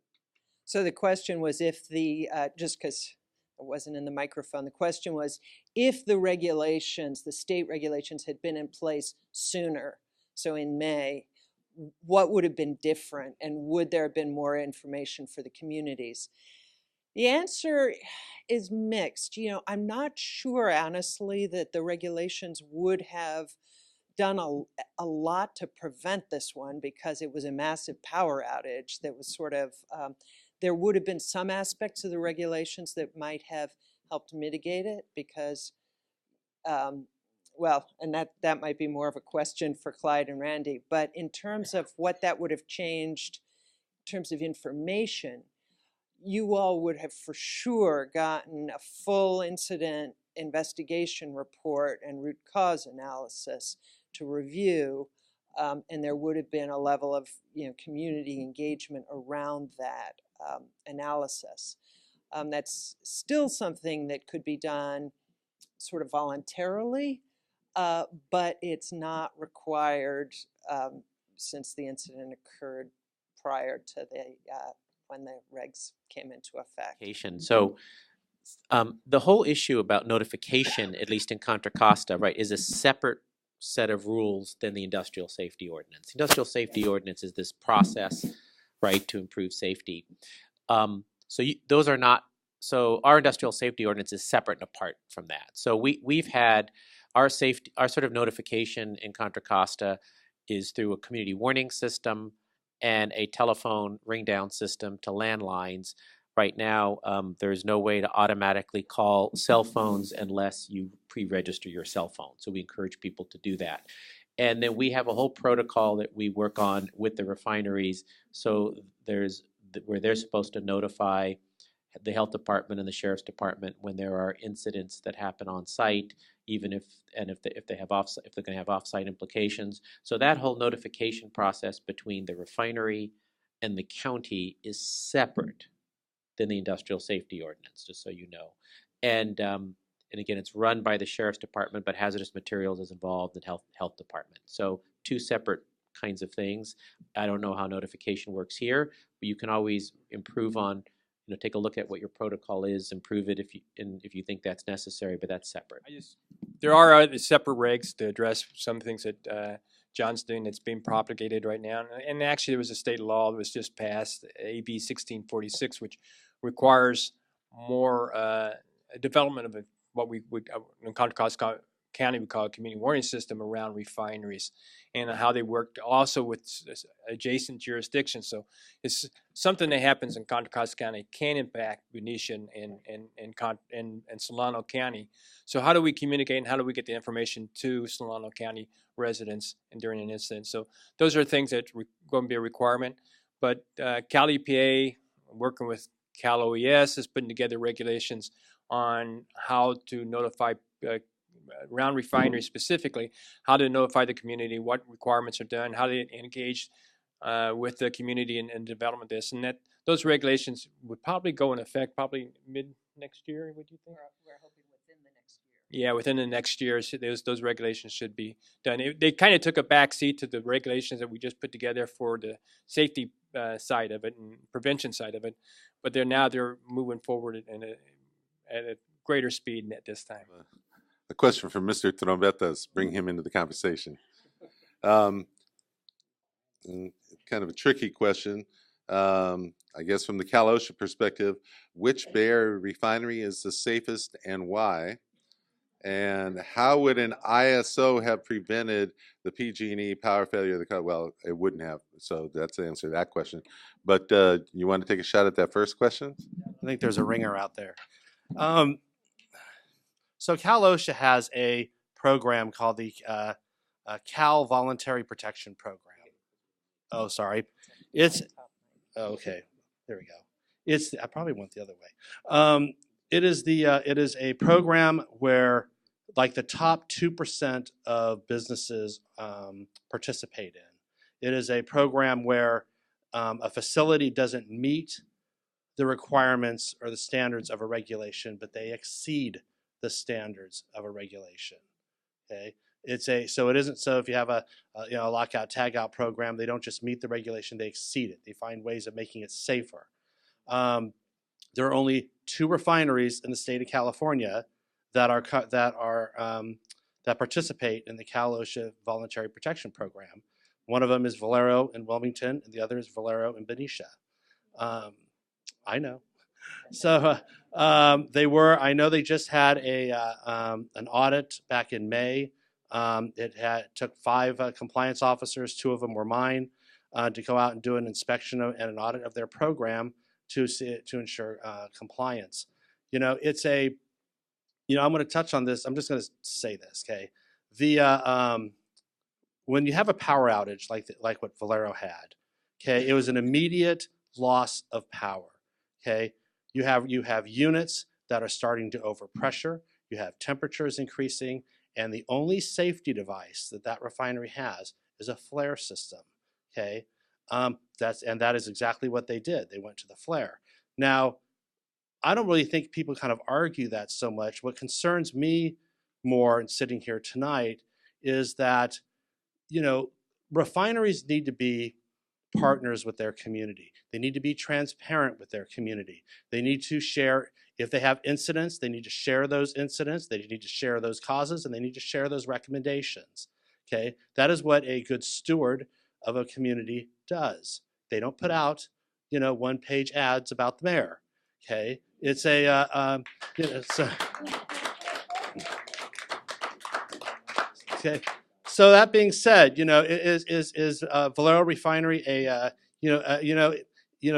So the question was if just because I wasn't in the microphone, the question was if the regulations, the state regulations, had been in place sooner, so in May, what would have been different, and would there have been more information for the communities? The answer is mixed. I'm not sure, honestly, that the regulations would have done a lot to prevent this one, because it was a massive power outage that was sort of, there would have been some aspects of the regulations that might have helped mitigate it, because, and that might be more of a question for Clyde and Randy, but in terms of what that would have changed in terms of information, you all would have for sure gotten a full incident investigation report and root cause analysis to review, and there would have been a level of community engagement around that analysis. That's still something that could be done sort of voluntarily, but it's not required since the incident occurred prior to when the regs came into effect. So the whole issue about notification, at least in Contra Costa, right, is a separate set of rules than the Industrial Safety Ordinance. Industrial Safety Ordinance is this process, right, to improve safety. So those are not so our industrial safety ordinance is separate and apart from that. So we've had our sort of notification in Contra Costa is through a community warning system and a telephone ring down system to landlines. Right now, there's no way to automatically call cell phones unless you pre-register your cell phone. So we encourage people to do that. And then we have a whole protocol that we work on with the refineries. So there's where they're supposed to notify the health department and the sheriff's department when there are incidents that happen on site, even if they're going to have off-site implications. So that whole notification process between the refinery and the county is separate than the industrial safety ordinance, just so you know. And again, it's run by the sheriff's department, but hazardous materials is involved in health department. So two separate kinds of things. I don't know how notification works here, but you can always improve on, take a look at what your protocol is, improve it if you think that's necessary, but that's separate. There are other separate regs to address some things that John's doing that's being propagated right now. And actually, there was a state law that was just passed, AB 1646, which requires more development of what we would, in Contra Costa County, we call a community warning system around refineries, and how they work also with adjacent jurisdictions. So it's something that happens in Contra Costa County can impact Benicia and Solano County. So how do we communicate and how do we get the information to Solano County residents and during an incident? So those are things that are going to be a requirement. But Cal EPA, working with Cal OES, is putting together regulations on how to notify around refineries specifically, how to notify the community, what requirements are done, how to engage with the community in development of this. And that those regulations would probably go in effect probably mid next year, would you think? We're hoping within the next year. Yeah, within the next year, so those regulations should be done. They kind of took a backseat to the regulations that we just put together for the safety side of it and prevention side of it, but they're moving forward at a greater speed at this time. A question from Mr. Trombetas, bring him into the conversation. Kind of a tricky question. I guess from the Cal OSHA perspective, which Bay Area refinery is the safest and why? And how would an ISO have prevented the PG&E power failure of the car? Well, it wouldn't have. So that's the answer to that question. But you want to take a shot at that first question? I think there's a ringer out there. So Cal OSHA has a program called the Cal Voluntary Protection Program. Oh, sorry. Okay. There we go. I probably went the other way. It is a program where like the top 2% of businesses participate in. It is a program where a facility doesn't meet the requirements or the standards of a regulation, but they exceed the standards of a regulation. Okay, so it isn't so if you have a lockout tagout program, they don't just meet the regulation, they exceed it. They find ways of making it safer. There are only 2 refineries in the state of California that participate in the Cal OSHA Voluntary Protection Program. One of them is Valero in Wilmington, and the other is Valero in Benicia. I know. So I know they just had an audit back in May. It took 5 compliance officers, 2 of them were mine, to go out and do an inspection and an audit of their program to ensure compliance. I'm going to touch on this. I'm just going to say this, okay? When you have a power outage like what Valero had, okay, it was an immediate loss of power, okay? You have units that are starting to overpressure. You have temperatures increasing, and the only safety device that refinery has is a flare system. Okay, that is exactly what they did. They went to the flare. Now, I don't really think people kind of argue that so much. What concerns me more in sitting here tonight is that, refineries need to be partners with their community. They need to be transparent with their community. They need to share, if they have incidents, they need to share those incidents, they need to share those causes, and they need to share those recommendations. Okay, that is what a good steward of a community does. They don't put out, one-page ads about the mayor. Okay, it's a you know, so, okay. So that being said, is Valero Refinery a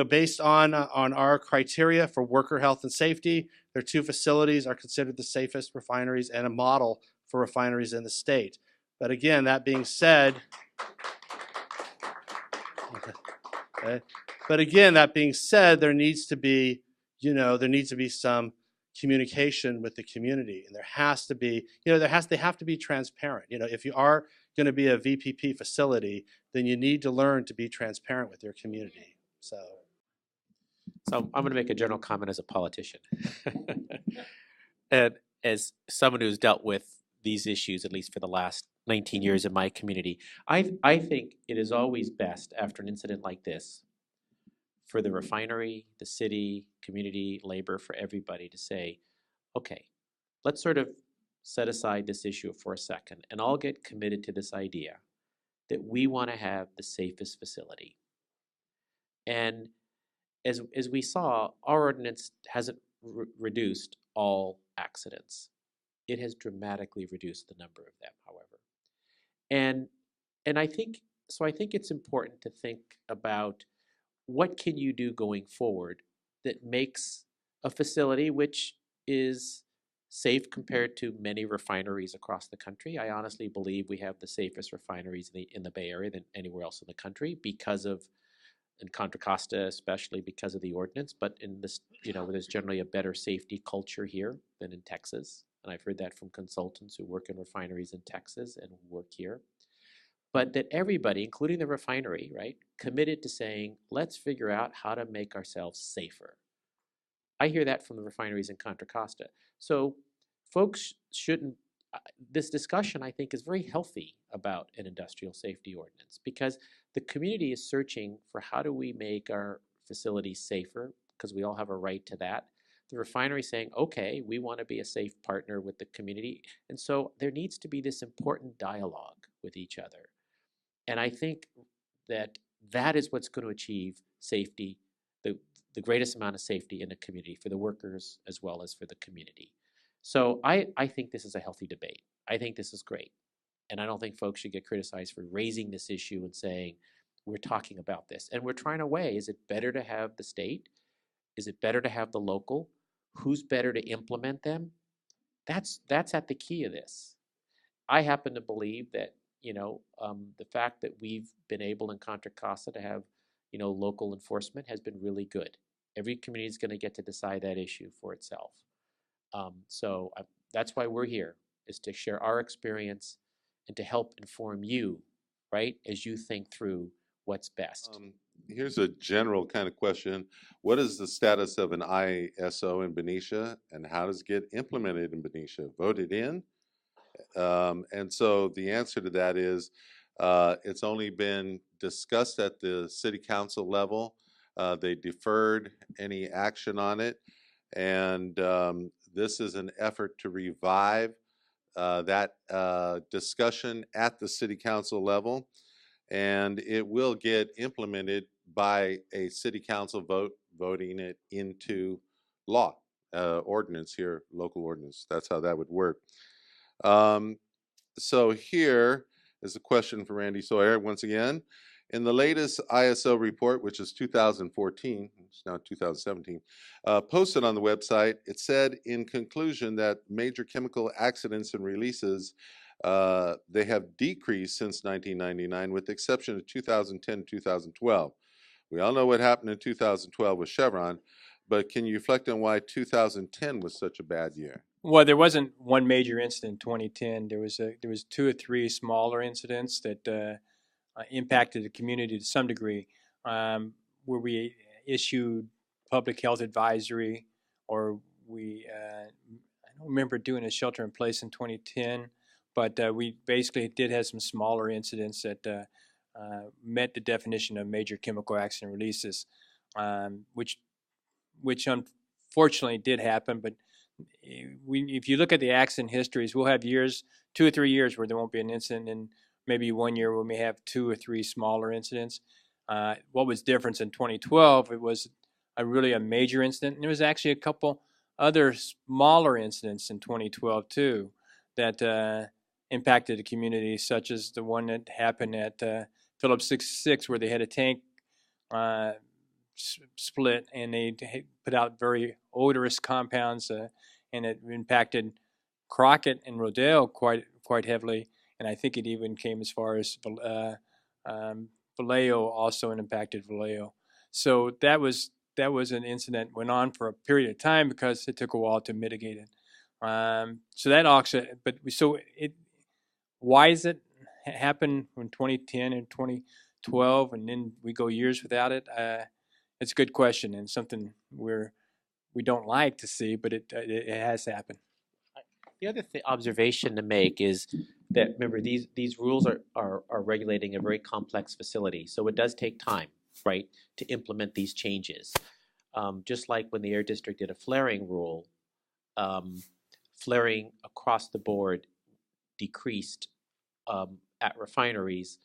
based on our criteria for worker health and safety, their two facilities are considered the safest refineries and a model for refineries in the state. But again, that being said, okay, there needs to be, some communication with the community, and there has to be, they have to be transparent. If you are going to be a VPP facility, then you need to learn to be transparent with your community. So I'm going to make a general comment as a politician. And as someone who's dealt with these issues, at least for the last 19 years in my community, I think it is always best after an incident like this for the refinery, the city, community, labor, for everybody to say, okay, let's sort of set aside this issue for a second and all get committed to this idea that we want to have the safest facility. And as we saw, our ordinance hasn't reduced all accidents. It has dramatically reduced the number of them, however. And I think it's important to think about what can you do going forward that makes a facility which is safe compared to many refineries across the country. I honestly believe we have the safest refineries in the Bay Area than anywhere else in the country because of, in Contra Costa especially, because of the ordinance, but in this, there's generally a better safety culture here than in Texas. And I've heard that from consultants who work in refineries in Texas and who work here. But that everybody, including the refinery, right, committed to saying, let's figure out how to make ourselves safer. I hear that from the refineries in Contra Costa. So folks shouldn't, this discussion I think is very healthy about an industrial safety ordinance because the community is searching for how do we make our facilities safer, because we all have a right to that. The refinery saying, okay, we want to be a safe partner with the community. And so there needs to be this important dialogue with each other. And I think that is what's going to achieve safety, the greatest amount of safety in the community for the workers as well as for the community. So I think this is a healthy debate. I think this is great. And I don't think folks should get criticized for raising this issue and saying, we're talking about this. And we're trying to weigh, is it better to have the state? Is it better to have the local? Who's better to implement them? That's at the key of this. I happen to believe that the fact that we've been able in Contra Costa to have, local enforcement has been really good. Every community is going to get to decide that issue for itself. So that's why we're here, is to share our experience and to help inform you, right, as you think through what's best. Here's a general kind of question. What is the status of an ISO in Benicia, and how does it get implemented in Benicia? Voted in? And so the answer to that is it's only been discussed at the city council level. They deferred any action on it. And this is an effort to revive that discussion at the city council level. And it will get implemented by a city council vote, voting it into law, ordinance here, local ordinance. That's how that would work. So here is a question for Randy Sawyer once again. In the latest ISO report, which is 2014, it's now 2017, posted on the website, it said in conclusion that major chemical accidents and releases, they have decreased since 1999 with the exception of 2010, 2012. We all know what happened in 2012 with Chevron, but can you reflect on why 2010 was such a bad year? Well, there wasn't one major incident in 2010. There was 2 or 3 smaller incidents that impacted the community to some degree, where we issued public health advisory, or I don't remember doing a shelter in place in 2010, but we basically did have some smaller incidents that met the definition of major chemical accident releases, which unfortunately did happen. But if you look at the accident histories, we'll have years, 2 or 3 years where there won't be an incident, and maybe 1 year we may have 2 or 3 smaller incidents. What was different in 2012, it was really a major incident. And there was actually a couple other smaller incidents in 2012 too that impacted the community, such as the one that happened at Phillips 66, where they had a tank split and they put out very odorous compounds, and it impacted Crockett and Rodale quite heavily. And I think it even came as far as Vallejo also, and impacted Vallejo. So that was an incident went on for a period of time because it took a while to mitigate it. So that also, why does it happen in 2010 and 2012, and then we go years without it? It's a good question, and something we don't like to see, but it has happened. The other observation to make is that, remember, these rules are regulating a very complex facility, so it does take time, right, to implement these changes. Just like when the Air District did a flaring rule, flaring across the board decreased at refineries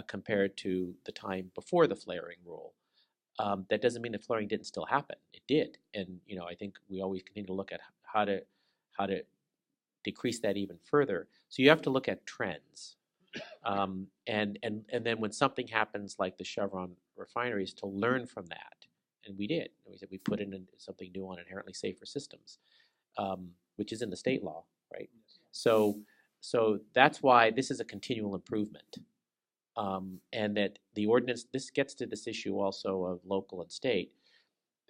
compared to the time before the flaring rule. That doesn't mean that flaring didn't still happen. It did, and I think we always continue to look at how to decrease that even further. So you have to look at trends, and then when something happens like the Chevron refineries, to learn from that. And we did. We said we put in something new on inherently safer systems, which is in the state law, right? So that's why this is a continual improvement, and that the ordinance. This gets to this issue also of local and state.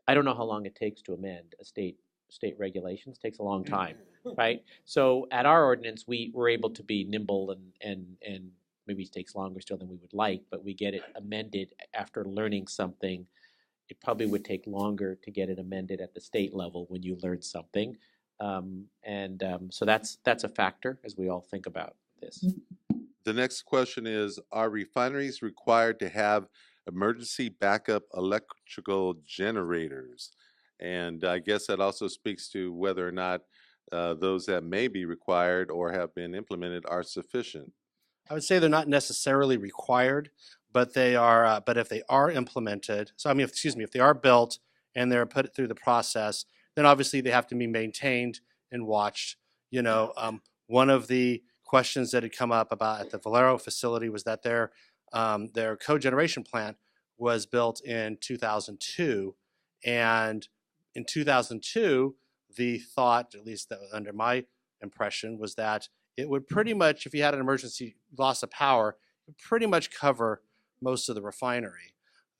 I don't know how long it takes to amend a state regulations. It takes a long time, right? So at our ordinance, we were able to be nimble and maybe it takes longer still than we would like, but we get it amended after learning something. It probably would take longer to get it amended at the state level when you learn something. So that's a factor as we all think about this. The next question is, are refineries required to have emergency backup electrical generators? And I guess that also speaks to whether or not those that may be required or have been implemented are sufficient. I would say they're not necessarily required, but they are. But if they are implemented, if they are built and they're put through the process, then obviously they have to be maintained and watched. One of the questions that had come up about at the Vallejo facility was that their cogeneration plant was built in 2002, and in 2002, the thought, at least that was under my impression, was that it would pretty much, if you had an emergency loss of power, it would pretty much cover most of the refinery.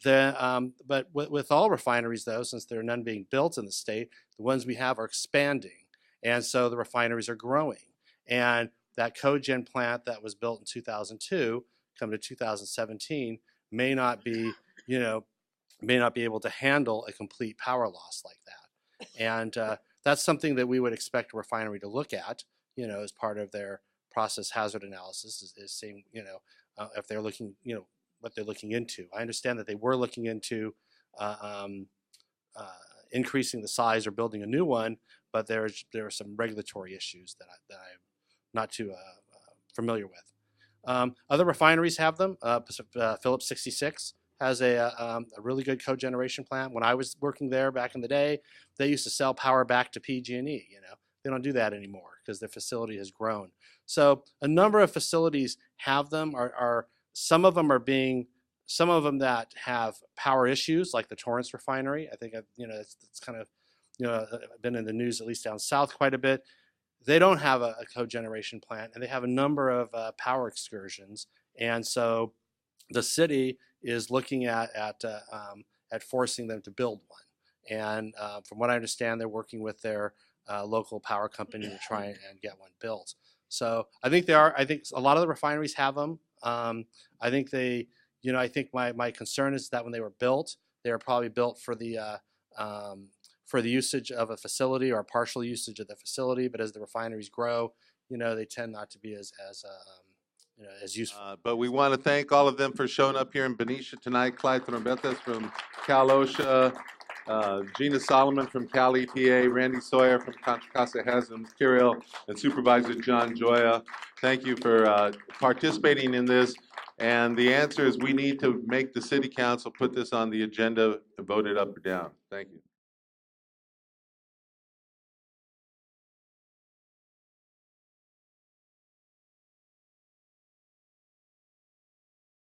But with all refineries, though, since there are none being built in the state, the ones we have are expanding. And so the refineries are growing. And that cogen plant that was built in 2002, come to 2017, may not be able to handle a complete power loss like that. And that's something that we would expect a refinery to look at, as part of their process hazard analysis, is seeing, if they're looking, what they're looking into. I understand that they were looking into increasing the size or building a new one, but there are some regulatory issues that I'm not too familiar with. Other refineries have them. Phillips 66 has a really good cogeneration plant. When I was working there back in the day, they used to sell power back to PG&E. They don't do that anymore because their facility has grown. So a number of facilities have them. Some of them that have power issues, like the Torrance refinery. I think it's kind of been in the news, at least down south, quite a bit. They don't have a cogeneration plant, and they have a number of power excursions. And so the city is looking at forcing them to build one. And from what I understand, they're working with their local power company to try and get one built. So I think a lot of the refineries have them. I think my concern is that when they were built, they were probably built for the usage of a facility or a partial usage of the facility. But as the refineries grow, they tend not to be as useful. But we want to thank all of them for showing up here in Benicia tonight. Clyde Trombetas from Cal OSHA, Gina Solomon from Cal EPA, Randy Sawyer from Contra Costa County, and Supervisor John Joy. Thank you for participating in this. And the answer is we need to make the city council put this on the agenda and vote it up or down. Thank you.